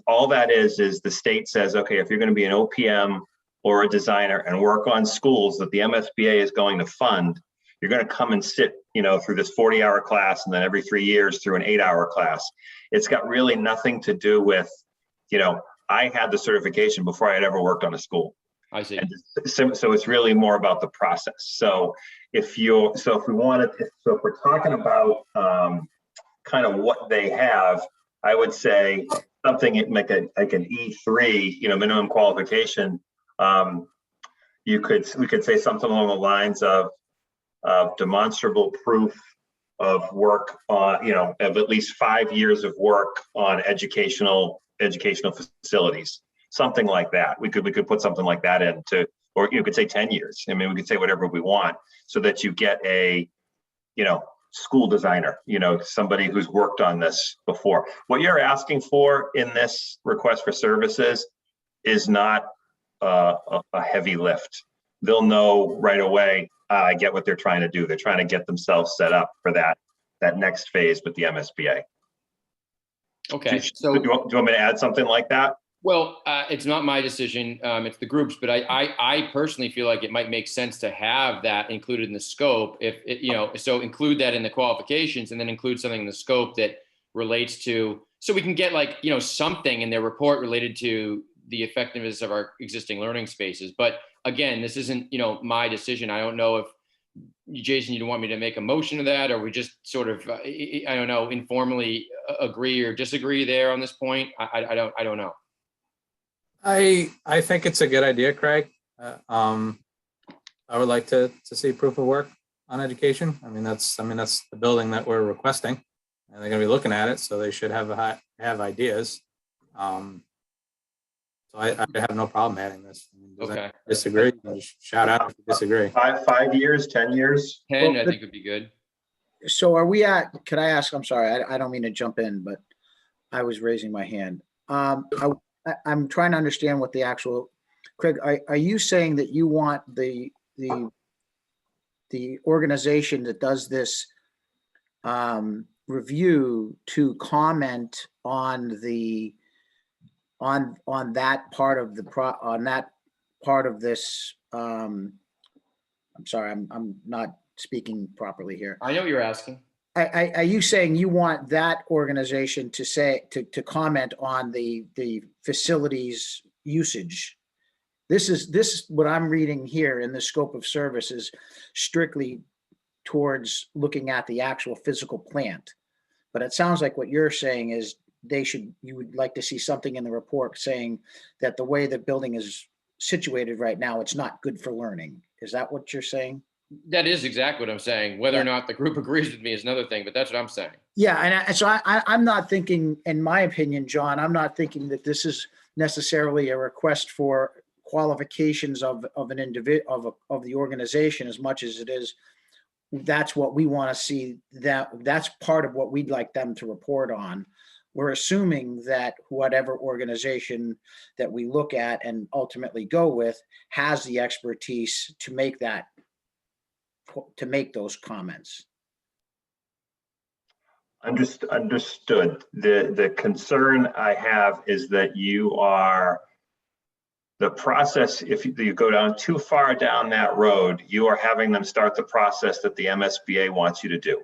all that is the state says, okay, if you're going to be an OPM or a designer and work on schools that the MSBA is going to fund, you're going to come and sit, through this 40-hour class, and then every 3 years through an 8-hour class. It's got really nothing to do with, I had the certification before I had ever worked on a school. I see. And so it's really more about the process. So if we're talking about kind of what they have, I would say something like an E3, minimum qualification. We could say something along the lines of demonstrable proof of work on, of at least 5 years of work on educational facilities. Something like that. We could put something like that into, or you could say 10 years. I mean, we could say whatever we want so that you get a, school designer, somebody who's worked on this before. What you're asking for in this request for services is not a heavy lift. They'll know right away, I get what they're trying to do. They're trying to get themselves set up for that next phase with the MSBA. Okay. So do you want me to add something like that? Well, it's not my decision. It's the group's, but I personally feel like it might make sense to have that included in the scope. So include that in the qualifications, and then include something in the scope that relates to, so we can get something in their report related to the effectiveness of our existing learning spaces. But again, this isn't, my decision. I don't know if Jason, you want me to make a motion to that, or we just sort of, I don't know, informally agree or disagree there on this point. I don't know. I think it's a good idea, Craig. I would like to see proof of work on education. I mean, that's the building that we're requesting, and they're going to be looking at it, so they should have ideas. So I have no problem adding this. Does Okay. disagree? Just shout out if you disagree. 5 years, 10 years. 10, I think would be good. So are we could I ask, I'm sorry, I don't mean to jump in, but I was raising my hand. I'm trying to understand what the actual, Craig, are you saying that you want the organization that does this review to comment on that part of this, I'm sorry, I'm not speaking properly here. I know what you're asking. Are you saying you want that organization to say, to comment on the facilities usage? This is what I'm reading here in the scope of services strictly towards looking at the actual physical plant. But it sounds like what you're saying is you would like to see something in the report saying that the way the building is situated right now, it's not good for learning. Is that what you're saying? That is exactly what I'm saying. Whether Yeah. or not the group agrees with me is another thing, but that's what I'm saying. Yeah, and so I'm not thinking, in my opinion, John, I'm not thinking that this is necessarily a request for qualifications of an individual of the organization as much as it is. That's what we want to see. That's part of what we'd like them to report on. We're assuming that whatever organization that we look at and ultimately go with has the expertise to make those comments. Understood. The concern I have is that the process, if you go down too far down that road, you are having them start the process that the MSBA wants you to do.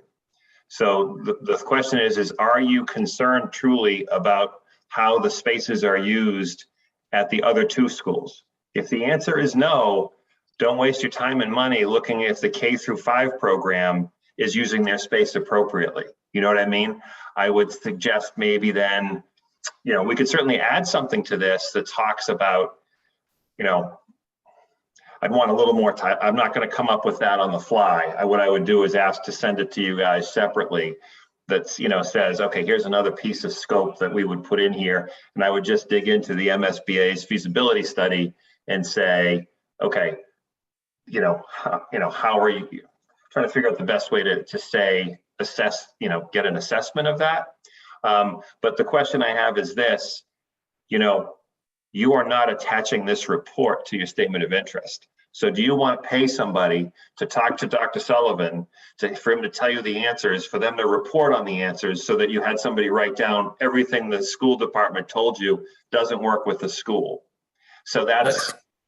So the question is are you concerned truly about how the spaces are used at the other two schools? If the answer is no, don't waste your time and money looking if the K-5 program is using their space appropriately. You know what I mean? I would suggest maybe then, we could certainly add something to this that talks about, I'd want a little more time. I'm not going to come up with that on the fly. What I would do is ask to send it to you guys separately that, says, okay, here's another piece of scope that we would put in here. And I would just dig into the MSBA's feasibility study and say, okay, how are you trying to figure out the best way to say, assess, get an assessment of that. But the question I have is this, you are not attaching this report to your statement of interest. So do you want to pay somebody to talk to Dr. Sullivan for him to tell you the answers, for them to report on the answers so that you had somebody write down everything the school department told you doesn't work with the school? So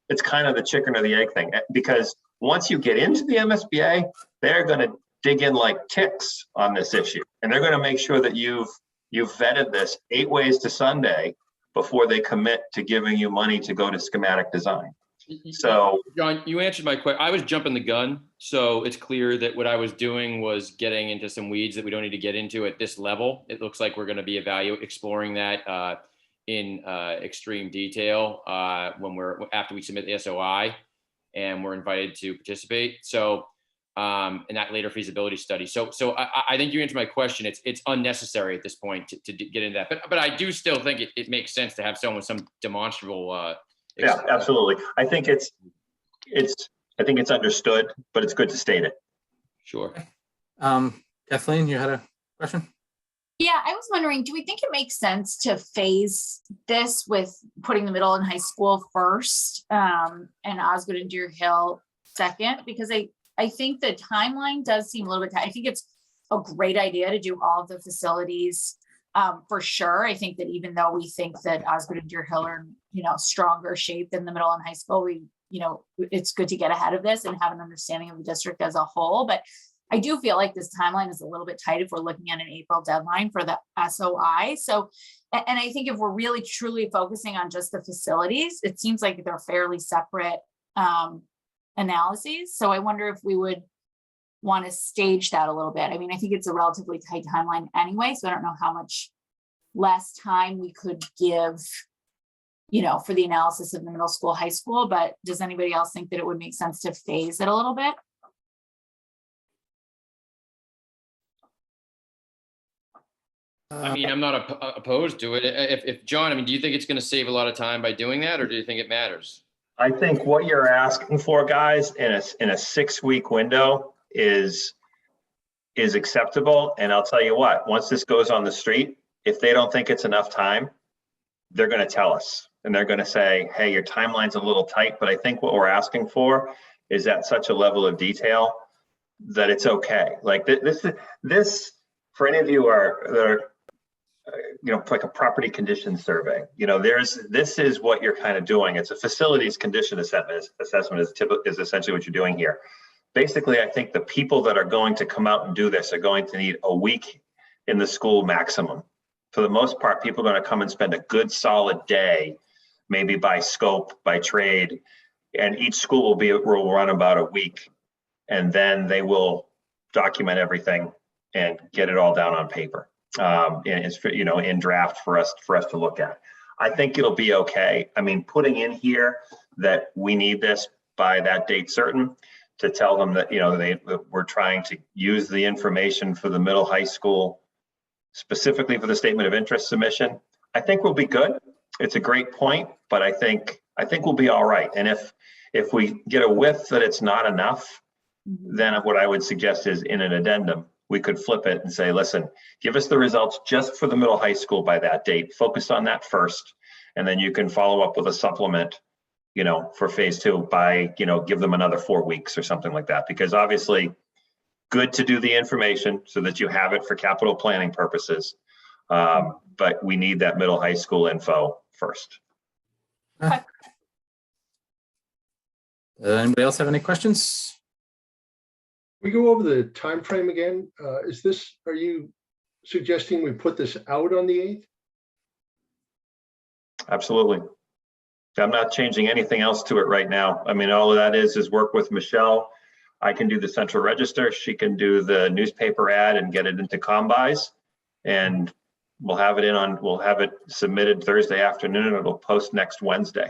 it's kind of the chicken or the egg thing, because once you get into the MSBA, they're going to dig in like ticks on this issue. And they're going to make sure that you've vetted this 8 ways to Sunday before they commit to giving you money to go to schematic design. So, John, you answered my question. I was jumping the gun. So it's clear that what I was doing was getting into some weeds that we don't need to get into at this level. It looks like we're going to be exploring that in extreme detail after we submit the SOI and we're invited to participate. So in that later feasibility study. So I think you answered my question. It's unnecessary at this point to get into that. But I do still think it makes sense to have someone with some demonstrable. Yeah, absolutely. I think it's understood, but it's good to state it. Sure. Kathleen, you had a question? Yeah, I was wondering, do we think it makes sense to phase this with putting the middle and high school first, and Osgood and Deer Hill second? Because I think the timeline does seem a little bit tight. I think it's a great idea to do all of the facilities for sure. I think that even though we think that Osgood and Deer Hill are, stronger shape than the middle and high school, it's good to get ahead of this and have an understanding of the district as a whole. But I do feel like this timeline is a little bit tight if we're looking at an April deadline for the SOI. So, and I think if we're really truly focusing on just the facilities, it seems like they're fairly separate analyses. So I wonder if we would want to stage that a little bit. I mean, I think it's a relatively tight timeline anyway, so I don't know how much less time we could give, for the analysis of the middle school, high school, but does anybody else think that it would make sense to phase it a little bit? I mean, I'm not opposed to it. If John, do you think it's going to save a lot of time by doing that, or do you think it matters? I think what you're asking for, guys, in a 6-week window is acceptable. And I'll tell you what, once this goes on the street, if they don't think it's enough time, they're going to tell us and they're going to say, hey, your timeline's a little tight. But I think what we're asking for is at such a level of detail that it's okay. Like this for any of you that are like a property condition survey, this is what you're kind of doing. It's a facilities condition assessment is essentially what you're doing here. basically, I think the people that are going to come out and do this are going to need a week in the school maximum. For the most part, people are going to come and spend a good solid day, maybe by scope, by trade, and each school will run about a week, and then they will document everything and get it all down on paper. And it's, in draft for us to look at. I think it'll be okay. I mean, putting in here that we need this by that date certain, to tell them that, we're trying to use the information for the middle high school, specifically for the statement of interest submission, I think we'll be good. It's a great point, but I think we'll be all right. And if we get a whiff that it's not enough, then what I would suggest is in an addendum, we could flip it and say, listen, give us the results just for the middle high school by that date, focus on that first, and then you can follow up with a supplement, for phase 2 by, give them another 4 weeks or something like that. Because obviously, good to do the information so that you have it for capital planning purposes. But we need that middle high school info first. Anybody else have any questions? We go over the time frame again. Are you suggesting we put this out on the 8th? Absolutely. I'm not changing anything else to it right now. I mean, all of that is work with Michelle. I can do the central register. She can do the newspaper ad and get it into combis, and we'll have it submitted Thursday afternoon, and it'll post next Wednesday.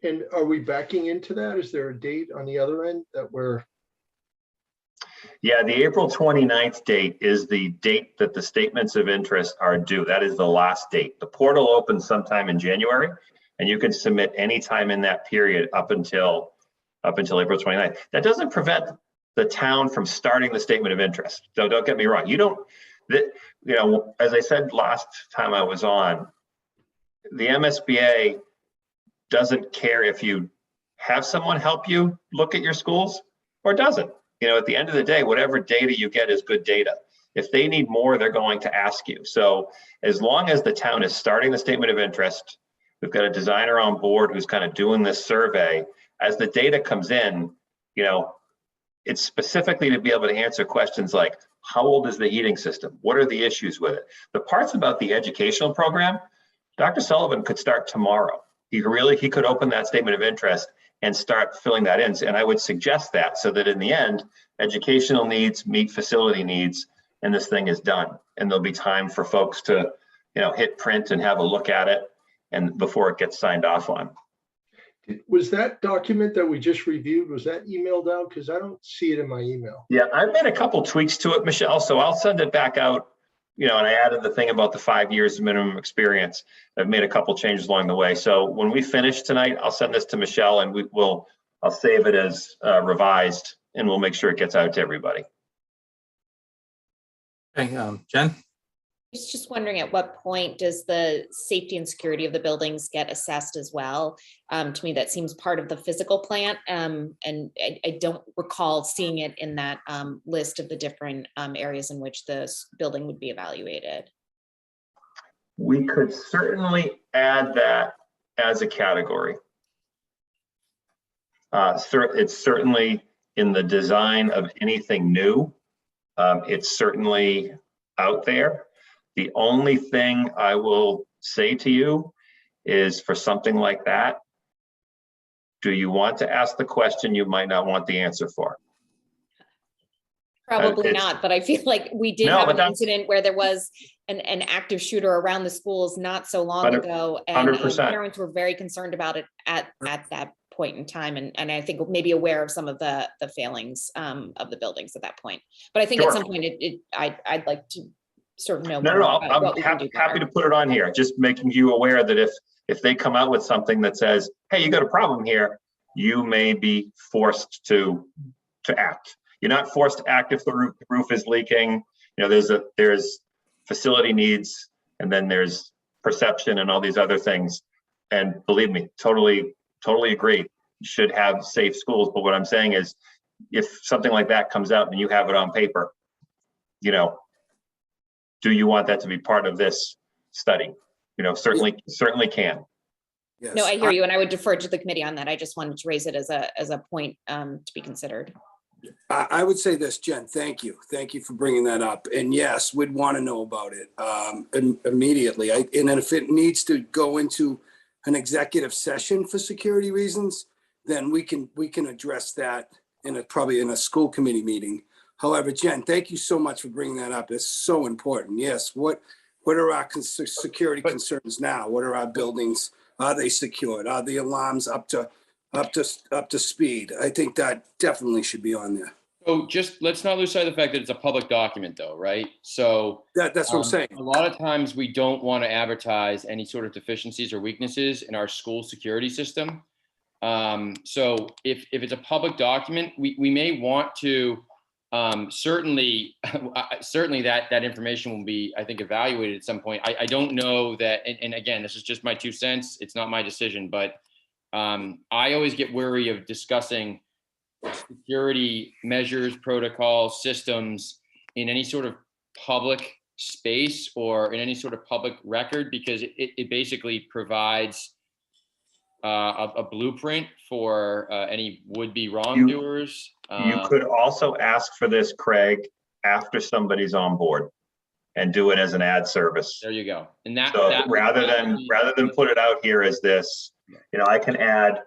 And are we backing into that? Is there a date on the other end that we're? Yeah, the April 29th date is the date that the statements of interest are due. That is the last date. The portal opens sometime in January, and you can submit anytime in that period up until April 29th. That doesn't prevent the town from starting the statement of interest. So don't get me wrong. As I said last time I was on, the MSBA doesn't care if you have someone help you look at your schools or doesn't. At the end of the day, whatever data you get is good data. If they need more, they're going to ask you. So as long as the town is starting the statement of interest, we've got a designer on board who's kind of doing this survey. As the data comes in, it's specifically to be able to answer questions like, how old is the heating system? What are the issues with it? The parts about the educational program, Dr. Sullivan could start tomorrow. He could open that statement of interest and start filling that in. And I would suggest that so that in the end, educational needs meet facility needs, and this thing is done. And there'll be time for folks to, hit print and have a look at it, and before it gets signed off on. Was that document that we just reviewed, was that emailed out? Because I don't see it in my email. Yeah, I've made a couple tweaks to it, Michelle, so I'll send it back out. And I added the thing about the 5 years minimum experience. I've made a couple changes along the way. So when we finish tonight, I'll send this to Michelle, and I'll save it as revised, and we'll make sure it gets out to everybody. Okay, Jen? I was just wondering, at what point does the safety and security of the buildings get assessed as well? To me, that seems part of the physical plant, and I don't recall seeing it in that list of the different areas in which the building would be evaluated. We could certainly add that as a category. It's certainly in the design of anything new. It's certainly out there. The only thing I will say to you is, for something like that, do you want to ask the question you might not want the answer for? Probably not, but I feel like we did have an incident where there was an active shooter around the schools not so long ago, and 100%. Parents were very concerned about it at that point in time, and I think maybe aware of some of the failings of the buildings at that point. But I think at some point I'd like to sort of know. No, I'm happy to put it on here, just making you aware that if they come out with something that says, hey, you got a problem here, you may be forced to act. You're not forced to act if the roof is leaking. There's facility needs, and then there's perception and all these other things. And believe me, totally agree. You should have safe schools. But what I'm saying is, if something like that comes out and you have it on paper, do you want that to be part of this study? Certainly can. Yes. No, I hear you, and I would defer to the committee on that. I just wanted to raise it as a point to be considered. I would say this, Jen, thank you. Thank you for bringing that up. And yes, we'd want to know about it immediately. And then if it needs to go into an executive session for security reasons, then we can address that probably in a school committee meeting. However, Jen, thank you so much for bringing that up. It's so important. Yes. What are our security concerns now? What are our buildings? Are they secured? Are the alarms up to speed? I think that definitely should be on there. So just let's not lose sight of the fact that it's a public document though, right? So That's what I'm saying. a lot of times we don't want to advertise any sort of deficiencies or weaknesses in our school security system. So if it's a public document, we may want to certainly that information will be, I think, evaluated at some point. I don't know that, and again, this is just my 2 cents. It's not my decision, but I always get wary of discussing security measures, protocols, systems in any sort of public space or in any sort of public record, because it basically provides a blueprint for any would-be wrongdoers. You could also ask for this, Craig, after somebody's on board and do it as an ad service. There you go. And So rather than put it out here as this, I can add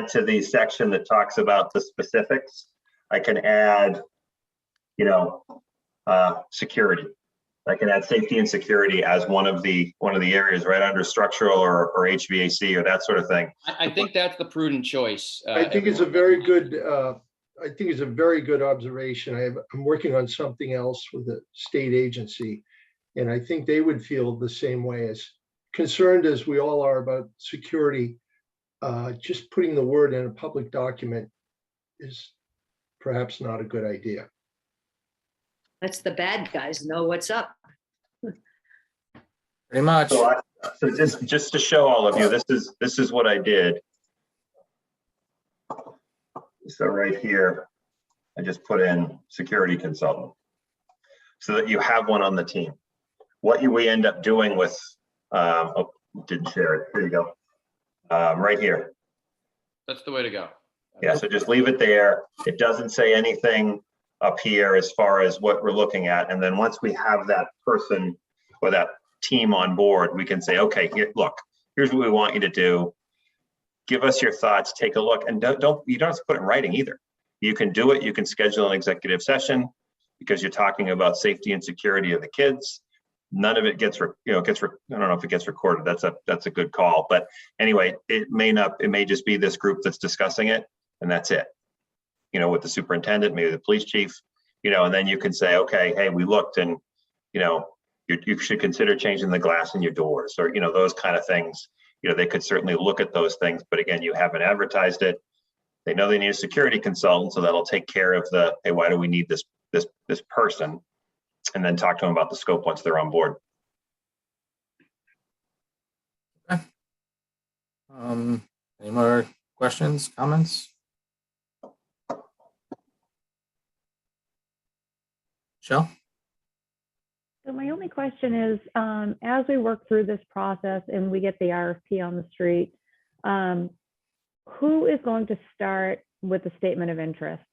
to the section that talks about the specifics. I can add, security. I can add safety and security as one of the areas right under structural or HVAC or that sort of thing. I think that's the prudent choice. I think it's a very good, observation. I'm working on something else with a state agency, and I think they would feel the same way. As concerned as we all are about security, just putting the word in a public document is perhaps not a good idea. Let's the bad guys know what's up. Pretty much. So just to show all of you, this is what I did. So right here, I just put in security consultant so that you have one on the team. What we end up doing with, didn't share it. Here you go. Right here. That's the way to go. Yeah, so just leave it there. It doesn't say anything up here as far as what we're looking at. And then once we have that person or that team on board, we can say, okay, here, look, here's what we want you to do. Give us your thoughts, take a look, and you don't have to put it in writing either. You can do it. You can schedule an executive session because you're talking about safety and security of the kids. None of it gets, I don't know if it gets recorded. That's a good call. But anyway, it may just be this group that's discussing it, and that's it. With the superintendent, maybe the police chief, and then you can say, okay, hey, we looked and, you should consider changing the glass in your doors or, those kind of things. They could certainly look at those things, but again, you haven't advertised it. They know they need a security consultant, so that'll take care of hey, why do we need this person? And then talk to them about the scope once they're on board. Okay. Any more questions, comments? Michelle? So my only question is, as we work through this process and we get the RFP on the street, who is going to start with the statement of interest?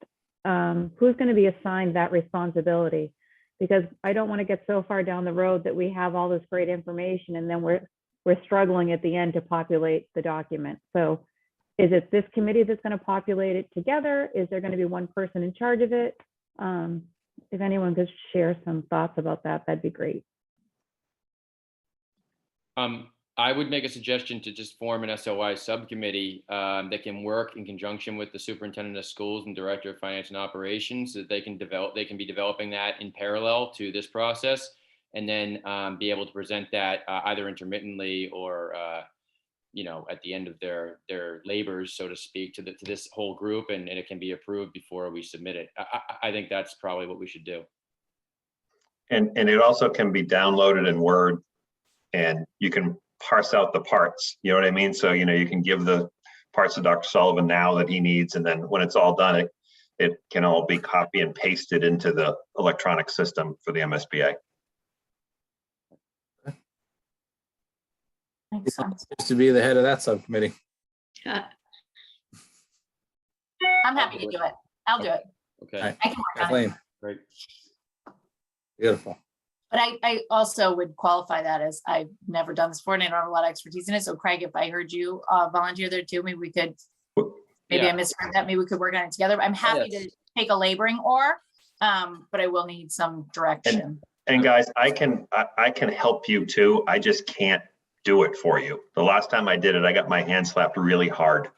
Who's going to be assigned that responsibility? Because I don't want to get so far down the road that we have all this great information and then we're struggling at the end to populate the document. So is it this committee that's going to populate it together? Is there going to be one person in charge of it? If anyone could share some thoughts about that, that'd be great. I would make a suggestion to just form an SOI subcommittee that can work in conjunction with the superintendent of schools and director of finance and operations, so that they can be developing that in parallel to this process, and then be able to present that either intermittently or at the end of their labors, so to speak, to this whole group, and it can be approved before we submit it. I think that's probably what we should do. And it also can be downloaded in Word, and you can parse out the parts. You know what I mean? So you can give the parts to Dr. Sullivan now that he needs, and then when it's all done, it can all be copy and pasted into the electronic system for the MSBA. Makes sense. Used to be the head of that subcommittee. I'm happy to do it. I'll do it. Okay, right. I can work on it. Kathleen, great. beautiful. But I also would qualify that as I've never done this before and I don't have a lot of expertise in it. So Craig, if I heard you volunteer there too, maybe we could, maybe Yeah. I misheard that, maybe we could work on it together. I'm happy Yes. to take a laboring oar, but I will need some direction. And guys, I can help you too. I just can't do it for you. The last time I did it, I got my hand slapped really hard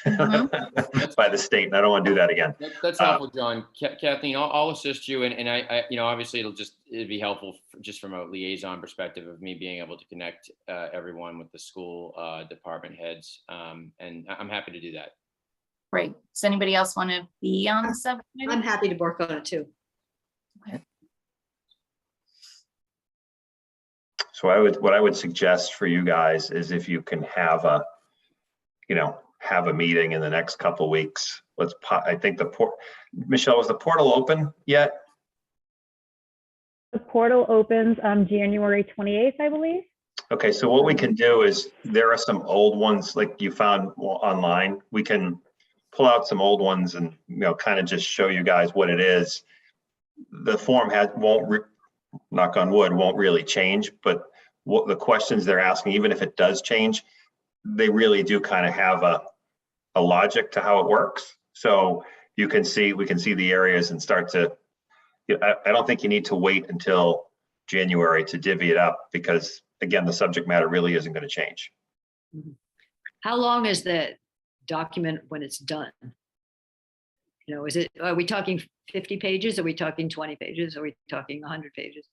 by the state, and I don't want to do that again. That's helpful, John. Kathleen, I'll assist you, and I, obviously it'd be helpful just from a liaison perspective of me being able to connect everyone with the school department heads, and I'm happy to do that. Great. Does anybody else want to be on the subcommittee? I'm happy to work on it too. So what I would suggest for you guys is if you can have a meeting in the next couple of weeks. I think Michelle, was the portal open yet? The portal opens January 28th, I believe. Okay, so what we can do is there are some old ones like you found online. We can pull out some old ones and kind of just show you guys what it is. The form knock on wood, won't really change, but what the questions they're asking, even if it does change, they really do kind of have a logic to how it works. So we can see the areas and start to, I don't think you need to wait until January to divvy it up because again, the subject matter really isn't going to change. How long is the document when it's done? Are we talking 50 pages? Are we talking 20 pages? Are we talking 100 pages?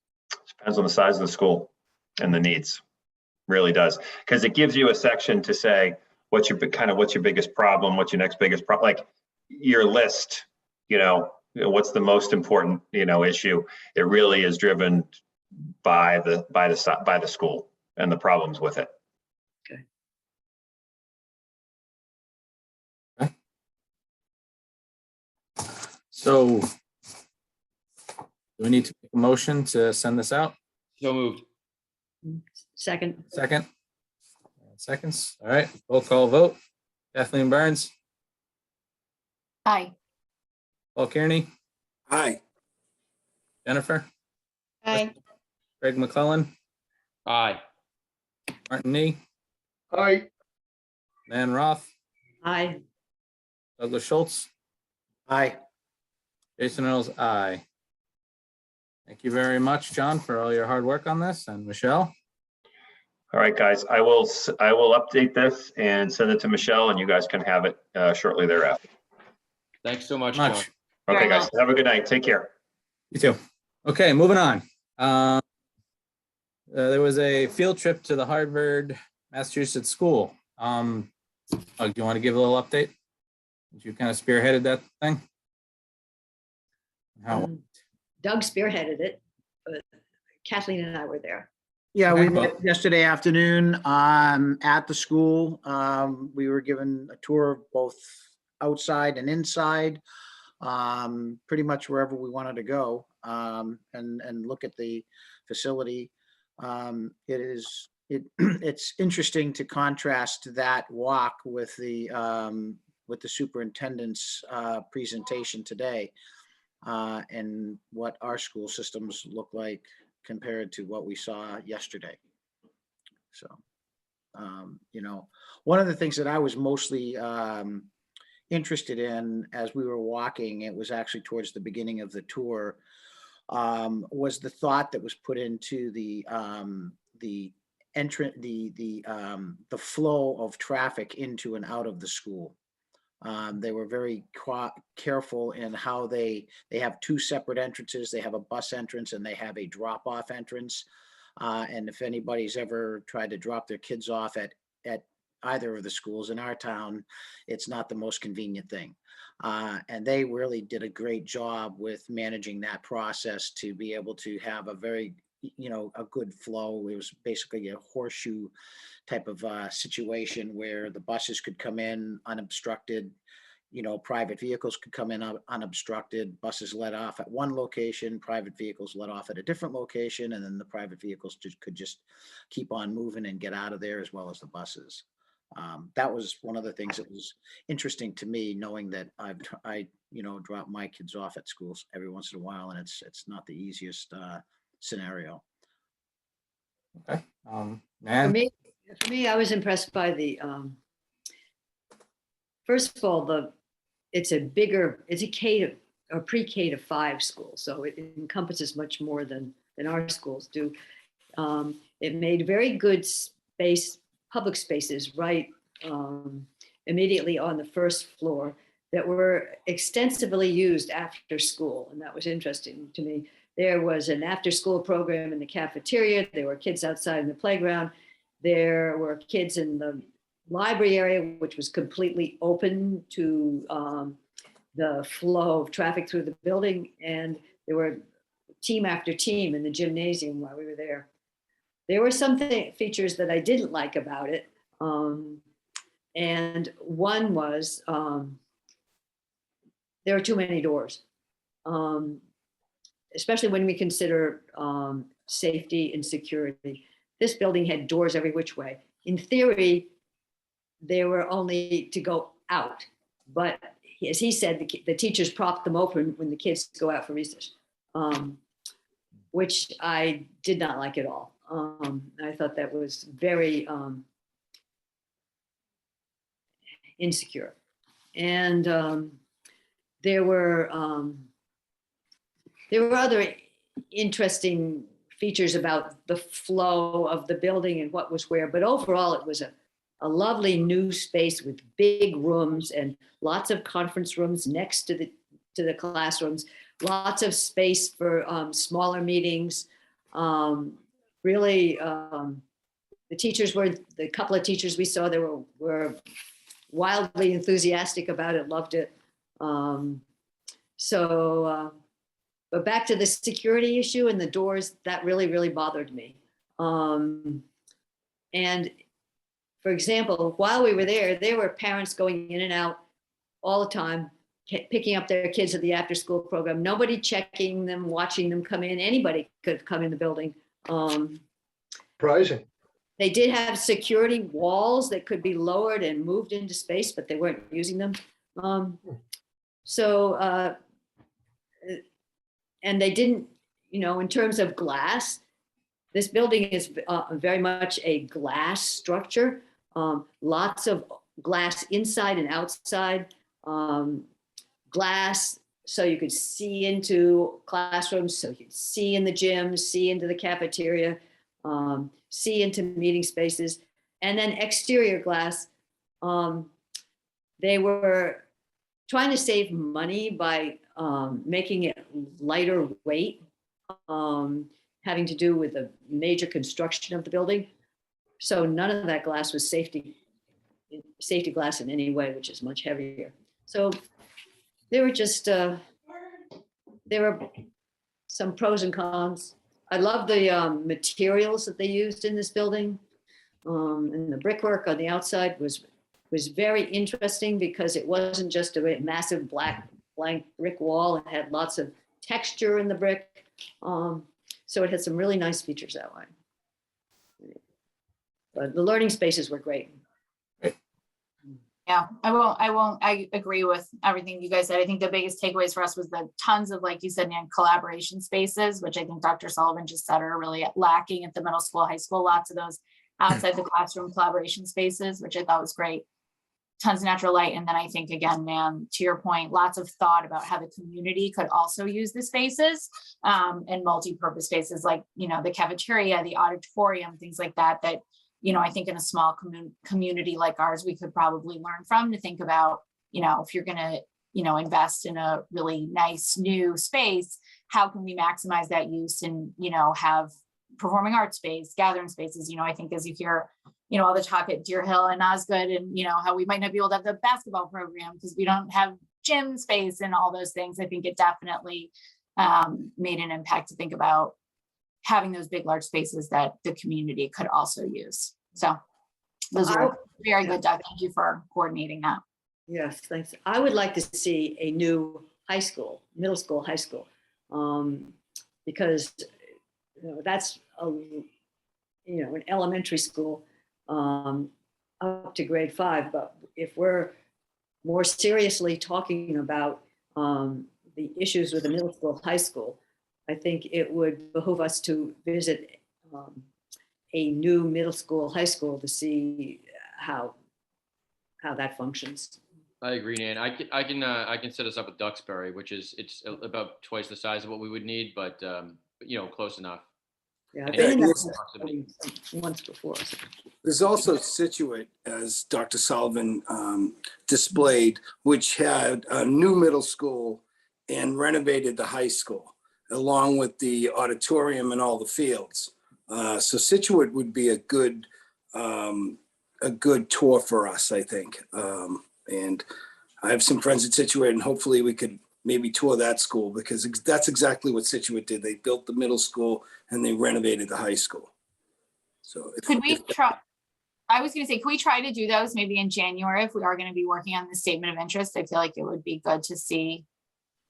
Depends on the size of the school and the needs. Really does, because it gives you a section to say what's your biggest problem, what's your next biggest problem, like your list. What's the most important issue. It really is driven by the school and the problems with it. Okay. So do we need to make a motion to send this out? So moved. Second. Seconds. All right, roll call vote. Kathleen Burns, Aye. Paul Kearney, Aye. Jennifer, Aye. Greg McClellan, Aye. Martin Nee, Aye. Nan Roth, Aye. Douglas Schultz, Aye. Jason Earls, aye. Thank you very much, John, for all your hard work on this, and Michelle. All right, guys, I will update this and send it to Michelle, and you guys can have it shortly thereafter. Thanks so much, John. Much. Okay, Very guys, have a good night. Take care. You too. Okay, moving on. There was a field trip to the Harvard, Massachusetts school. Do you want to give a little update? Did you kind of spearheaded that thing? How? Doug spearheaded it, but Kathleen and I were there. Yeah, Okay. we met yesterday afternoon at the school. We were given a tour of both outside and inside, pretty much wherever we wanted to go and look at the facility. It's interesting to contrast that walk with the superintendent's presentation today and what our school systems look like compared to what we saw yesterday. So, one of the things that I was mostly interested in as we were walking, it was actually towards the beginning of the tour, was the thought that was put into the flow of traffic into and out of the school. They were very careful in how they have two separate entrances. They have a bus entrance and they have a drop-off entrance. And if anybody's ever tried to drop their kids off at either of the schools in our town, it's not the most convenient thing. And they really did a great job with managing that process to be able to have a very, a good flow. It was basically a horseshoe type of situation where the buses could come in unobstructed, private vehicles could come in unobstructed, buses let off at one location, private vehicles let off at a different location, and then the private vehicles could just keep on moving and get out of there as well as the buses. That was one of the things that was interesting to me, knowing that I drop my kids off at schools every once in a while, and it's not the easiest scenario. Okay. For Man, me, I was impressed by first of all, it's a K to, or pre-K to 5 school, so it encompasses much more than our schools do. It made very good public spaces right immediately on the first floor that were extensively used after school, and that was interesting to me. There was an after-school program in the cafeteria. There were kids outside in the playground. There were kids in the library area, which was completely open to the flow of traffic through the building. And there were team after team in the gymnasium while we were there. There were some features that I didn't like about it. And one was there are too many doors, especially when we consider safety and security. This building had doors every which way. In theory, they were only to go out, but as he said, the teachers prop them open when the kids go out for recess, which I did not like at all. I thought that was very insecure. And there were other interesting features about the flow of the building and what was where, but overall it was a lovely new space with big rooms and lots of conference rooms next to the classrooms, lots of space for smaller meetings. Really, the couple of teachers we saw there were wildly enthusiastic about it, loved it. But back to the security issue and the doors, that really, really bothered me. And for example, while we were there were parents going in and out all the time, picking up their kids at the after school program, nobody checking them, watching them come in. Anybody could come in the building. Surprising. They did have security walls that could be lowered and moved into space, but they weren't using them. And they didn't, in terms of glass, this building is very much a glass structure. Lots of glass inside and outside. Glass so you could see into classrooms, so you could see in the gym, see into the cafeteria, see into meeting spaces, and then exterior glass. They were trying to save money by making it lighter weight, having to do with the major construction of the building. So none of that glass was safety glass in any way, which is much heavier. So there were some pros and cons. I love the materials that they used in this building. And the brickwork on the outside was very interesting because it wasn't just a massive blank brick wall. It had lots of texture in the brick. So it had some really nice features that way. But the learning spaces were great. Yeah, I agree with everything you guys said. I think the biggest takeaways for us was the tons of, like you said, Nan, collaboration spaces, which I think Dr. Sullivan just said are really lacking at the middle school, high school, lots of those outside the classroom collaboration spaces, which I thought was great. Tons of natural light. And then I think, again, Nan, to your point, lots of thought about how the community could also use the spaces and multi-purpose spaces like, the cafeteria, the auditorium, things like that, I think in a small community like ours, we could probably learn from, to think about, if you're going to, invest in a really nice new space, how can we maximize that use and, have performing arts space, gathering spaces. I think as you hear, all the talk at Deer Hill and Osgood and, how we might not be able to have the basketball program because we don't have gym space and all those things. I think it definitely made an impact to think about having those big, large spaces that the community could also use. So those are very good, Doug. Thank you for coordinating that. Yes, thanks. I would like to see a new high school, middle school, high school, because that's an elementary school. up to grade 5, but if we're more seriously talking about the issues with the middle school, high school, I think it would behoove us to visit a new middle school, high school to see how that functions. I agree, Nan. I can set us up with Duxbury, which is, it's about twice the size of what we would need, but close enough. Yeah, I've And been in that proximity. once before. So. There's also Situate, as Dr. Sullivan displayed, which had a new middle school and renovated the high school, along with the auditorium and all the fields. So Situate would be a good tour for us, I think. And I have some friends at Situate, and hopefully we could maybe tour that school, because that's exactly what Situate did. They built the middle school and they renovated the high school. So Could we try? I was going to say, could we try to do those maybe in January if we are going to be working on the statement of interest? I feel like it would be good to see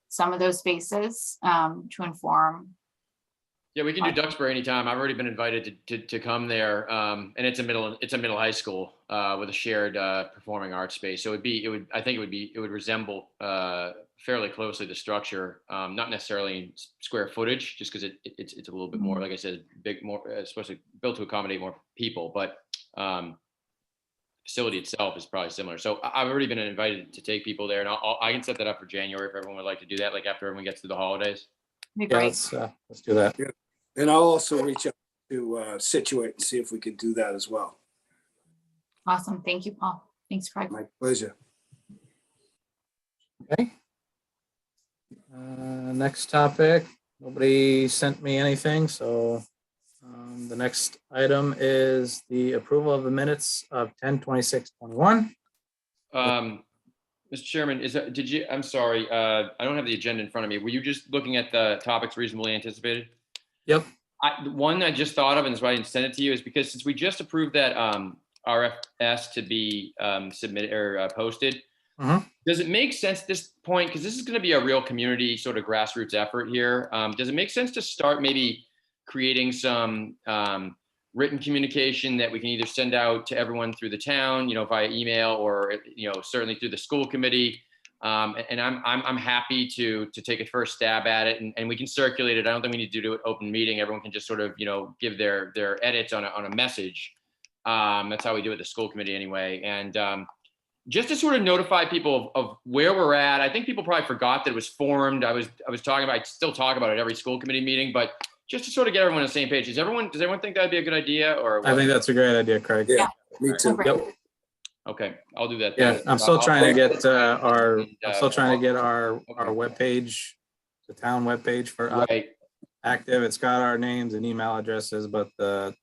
some of those spaces to inform. Yeah, we can do Duxbury anytime. I've already been invited to come there, and it's a middle high school with a shared performing arts space. So I think it would resemble fairly closely the structure, not necessarily in square footage, just because it's a little bit more, like I said, big, more supposed to built to accommodate more people, but facility itself is probably similar. So I've already been invited to take people there, and I can set that up for January if everyone would like to do that, like after everyone gets through the holidays. Be Yeah, great. let's do that. Yeah. And I'll also reach out to Situate and see if we could do that as well. Awesome. Thank you, Paul. Thanks, Craig. My pleasure. Okay. Next topic. Nobody sent me anything, so the next item is the approval of the minutes of 10/26/21. Mr. Chairman, I'm sorry, I don't have the agenda in front of me. Were you just looking at the topics reasonably anticipated? Yep. The one I just thought of, and that's why I didn't send it to you, is because since we just approved that RFS to be submitted or posted, does it make sense at this point, because this is going to be a real community sort of grassroots effort here, does it make sense to start maybe creating some written communication that we can either send out to everyone through the town, via email, or certainly through the school committee, and I'm happy to take a first stab at it, and we can circulate it. I don't think we need to do an open meeting. Everyone can just sort of give their edits on a message. That's how we do it at the school committee anyway, and just to sort of notify people of where we're at. I think people probably forgot that it was formed. I still talk about it every school committee meeting, but just to sort of get everyone on the same page. Does everyone think that'd be a good idea, or what? I think that's a great idea, Craig. Yeah, me too. Yep. Okay, I'll do that. Yeah, then. I'm still trying to get our Okay. webpage, the town webpage for us Right. active. It's got our names and email addresses, but the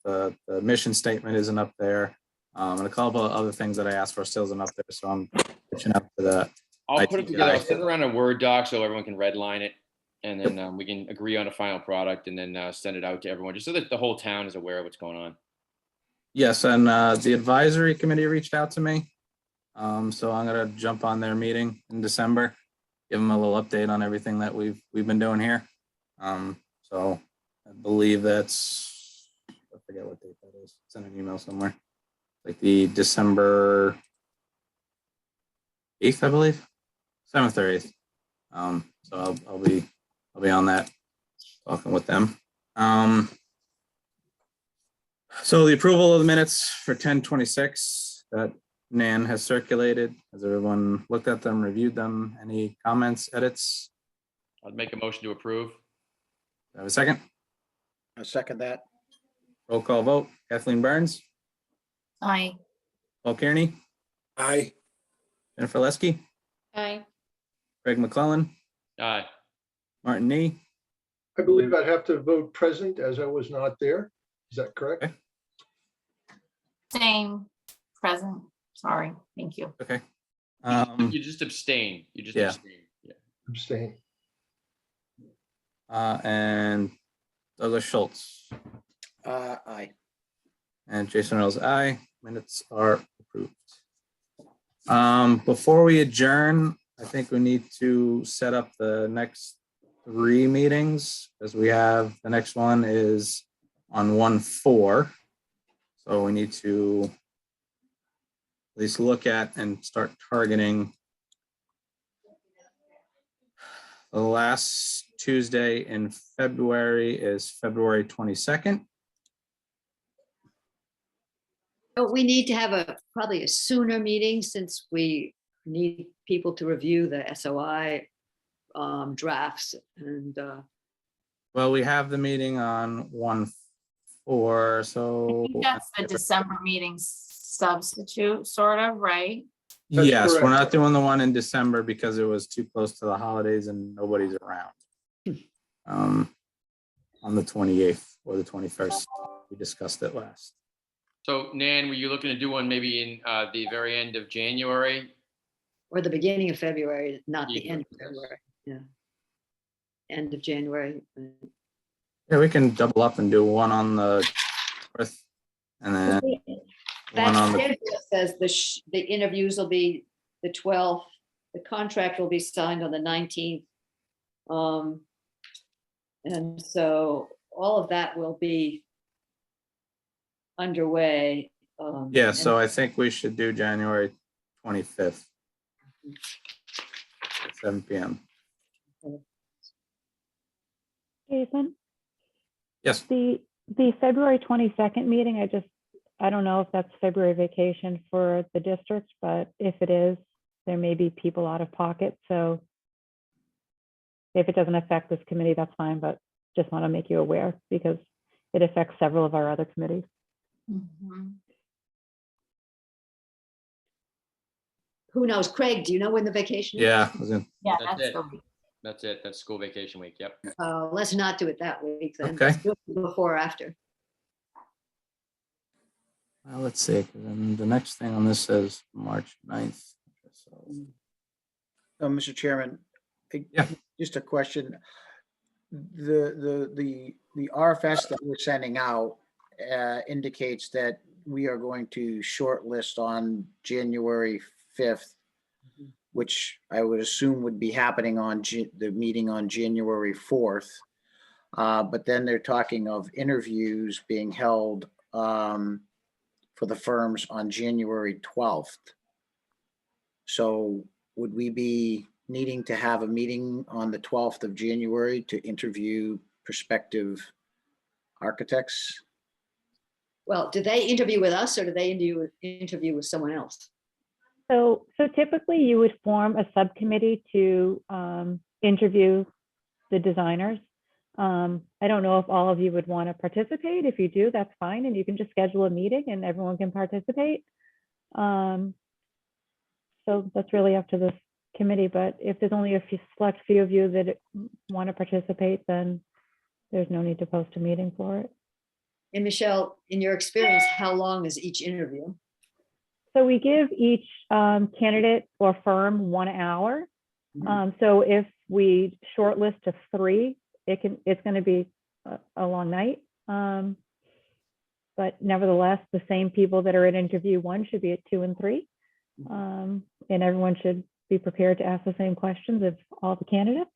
mission statement isn't up there. And a couple of other things that I asked for still isn't up there, so I'm reaching out to that. I'll put it IT together. I'll guy. send it around a Word doc so everyone can redline it, and then we can agree on a final product, and then send it out to everyone, just so that the whole town is aware of what's going on. Yes, and the advisory committee reached out to me. So I'm gonna jump on their meeting in December, give them a little update on everything that we've been doing here. So I believe that's, I forget what date that is. It's in an email somewhere. Like the December 8th, I believe, 7th or 8th. So I'll be on that, talking with them. So the approval of the minutes for 10/26 that Nan has circulated. Has everyone looked at them, reviewed them? Any comments, edits? I'd make a motion to approve. Do I have a second? I'll second that. Roll call vote. Kathleen Burns, Aye. Paul Kearney, Aye. Jennifer Leskey, Aye. Craig McClellan, Aye. Martin Nee. I believe I'd have to vote present as I was not there. Is that correct? Okay. Same. Present. Sorry. Thank you. Okay. You just abstain. You just Yeah. abstain. Yeah. Abstain. And Douglas Schultz Aye. and Jason Earls, aye. Minutes are approved. Before we adjourn, I think we need to set up the next 3 meetings, because we have, the next one is on 1/4. So we need to least look at and start targeting the last Tuesday in February is February 22nd. But we need to have probably a sooner meeting since we need people to review the SOI drafts and Well, we have the meeting on 1/4, I so think that's the December meeting substitute, sort of, right? That's yes, we're correct. not doing the one in December because it was too close to the holidays and nobody's around. On the 28th or the 21st, we discussed it last. So Nan, were you looking to do one maybe in the very end of January? or the beginning of February, not the Either, end of yes. February. Yeah. End of January. Yeah, we can double up and do one on the 4th and then one That on the, schedule says the interviews will be the 12th, the contract will be signed on the 19th. And so all of that will be underway. yeah, and- so I think we should do January 25th. At 7 p.m. Jason, Yes, the February 22nd meeting, I don't know if that's February vacation for the district, but if it is, there may be people out of pocket. So if it doesn't affect this committee, that's fine, but just want to make you aware because it affects several of our other committees. Mhm. Who knows? Craig, do you know when the vacation is? yeah, I was gonna- Yeah, That's that's it. the week. That's it. That's school vacation week. Yep. Let's not do it that week then. Okay. Let's do it before or after. well, let's see, 'cause then the next thing on this says March 9th. So, Mr. Chairman, Yeah. just a question. The RFS that we're sending out indicates that we are going to shortlist on January 5th, which I would assume would be happening on the meeting on January 4th. But then they're talking of interviews being held for the firms on January 12th. So would we be needing to have a meeting on the 12th of January to interview prospective architects? Well, do they interview with us or do they interview with someone else? So typically you would form a subcommittee to interview the designers. I don't know if all of you would want to participate. If you do, that's fine. And you can just schedule a meeting and everyone can participate. So that's really up to this committee, but if there's only a select few of you that want to participate, then there's no need to post a meeting for it. And Michelle, in your experience, how long is each interview? So we give each candidate or firm 1 hour. So if we shortlist to 3, it's going to be a long night. But nevertheless, the same people that are at interview 1 should be at 2 and 3. And everyone should be prepared to ask the same questions of all the candidates.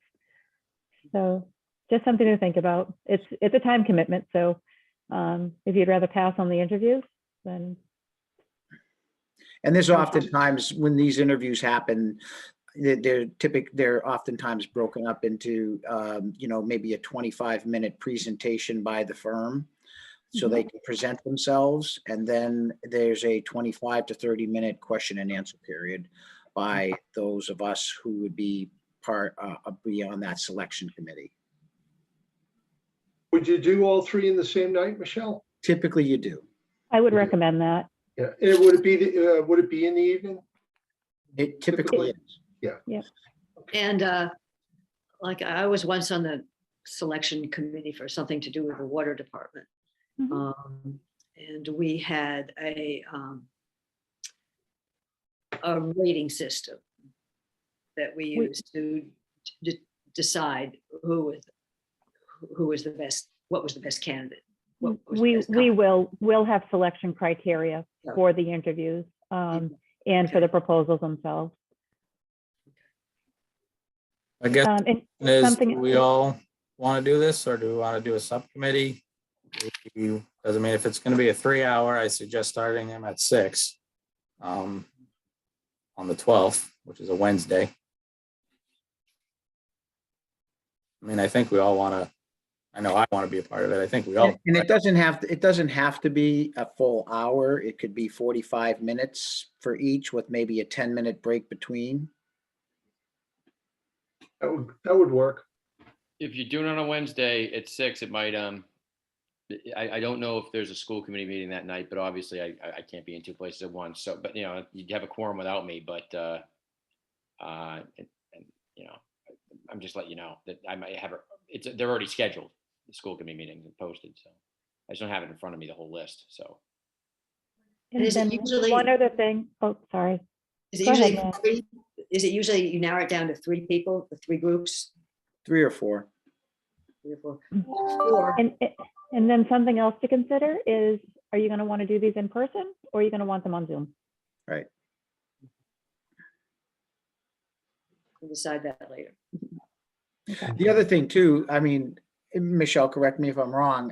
So just something to think about. It's a time commitment. So if you'd rather pass on the interviews, then. And there's oftentimes when these interviews happen, they're oftentimes broken up into, maybe a 25-minute presentation by the firm. So they can present themselves, and then there's a 25 to 30-minute question and answer period by those of us who would be be on that selection committee. Would you do all 3 in the same night, Michelle? Typically, you do. I would recommend that. Yeah, and would it be in the evening? It typically is. And like I was once on the selection committee for something to do with the water department. And we had a rating system that we used to decide who was the best, what was the best candidate. What was the best We'll have selection criteria for the interviews and for the proposals themselves. I guess And is, something- do we all want to do this or do we want to do a subcommittee? Doesn't mean if it's going to be a 3 hour, I suggest starting them at 6. on the 12th, which is a Wednesday. I mean, I think we all want to, I know I want to be a part of it. I think we all. And it doesn't have to be a full hour. It could be 45 minutes for each with maybe a 10-minute break between. That would work. If you're doing it on a Wednesday at 6, it might, I don't know if there's a school committee meeting that night, but obviously I can't be in two places at once. So, but you'd have a quorum without me, but, and, I'm just letting you know that I might have, they're already scheduled, the school committee meetings and posted. So I just don't have it in front of me, the whole list. So. And Is it then usually- one other thing, oh, sorry. Is it Go ahead, usually Nan. three? Is it usually you narrow it down to 3 people, the 3 groups? 3 or 4. 3 or 4? 4. And then something else to consider is, are you going to want to do these in person or are you going to want them on Zoom? Right. We'll decide that later. The other thing too, I mean, Michelle, correct me if I'm wrong.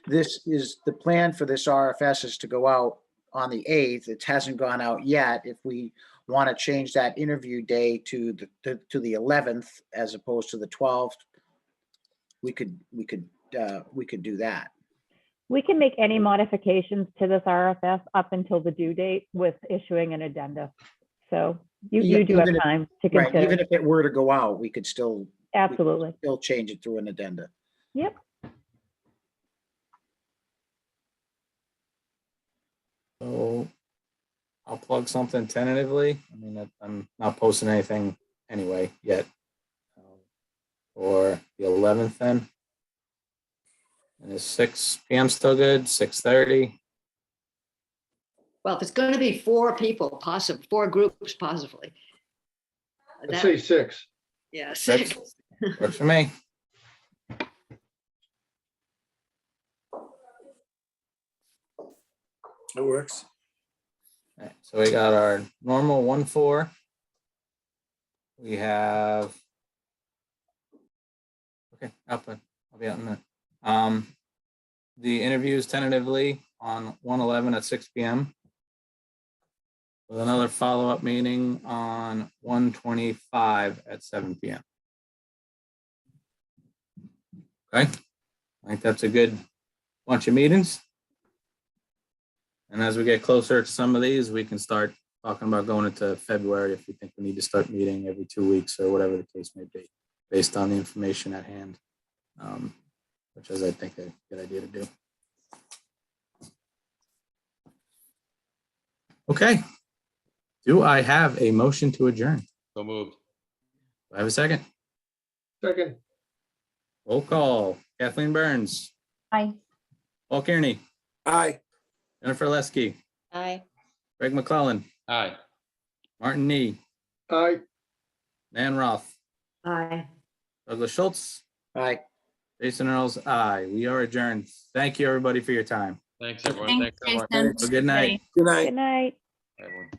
This is the plan for this RFS is to go out on the 8th. It hasn't gone out yet. If we want to change that interview day to the 11th as opposed to the 12th, we could do that. We can make any modifications to this RFS up until the due date with issuing an addenda. So you do have Even if- time to Right. consider. Even if it were to go out, we could still Absolutely. still change it through an addenda. Yep. So I'll plug something tentatively. I mean, I'm not posting anything anyway yet. For the 11th then. And is 6 p.m. still good? 6:30? Well, if it's going to be 4 people, 4 groups possibly. I'd say 6. Yeah, 6 6. works for me. It works. All right, so we got our normal 1-4. We have. Okay, I'll be out in a minute. The interviews tentatively on 1/11 at 6 p.m. with another follow-up meeting on 1/25 at 7 p.m. Okay, I think that's a good bunch of meetings. And as we get closer to some of these, we can start talking about going into February if we think we need to start meeting every 2 weeks or whatever the case may be, based on the information at hand, which is, I think, a good idea to do. Okay. Do I have a motion to adjourn? So moved. Do I have a second? Second. Roll call. Kathleen Burns, Aye. Paul Kearney, Aye. Jennifer Lesky, Aye. Greg McClellan, Aye. Martin Nee, Aye. Nan Roth, Aye. Douglas Schultz, Aye. Jason Earls, aye. We are adjourned. Thank you, everybody, for your time. Thanks, everyone. Thanks, Thanks, everyone. Jason. Have a good night. Good night. Good night. Everyone.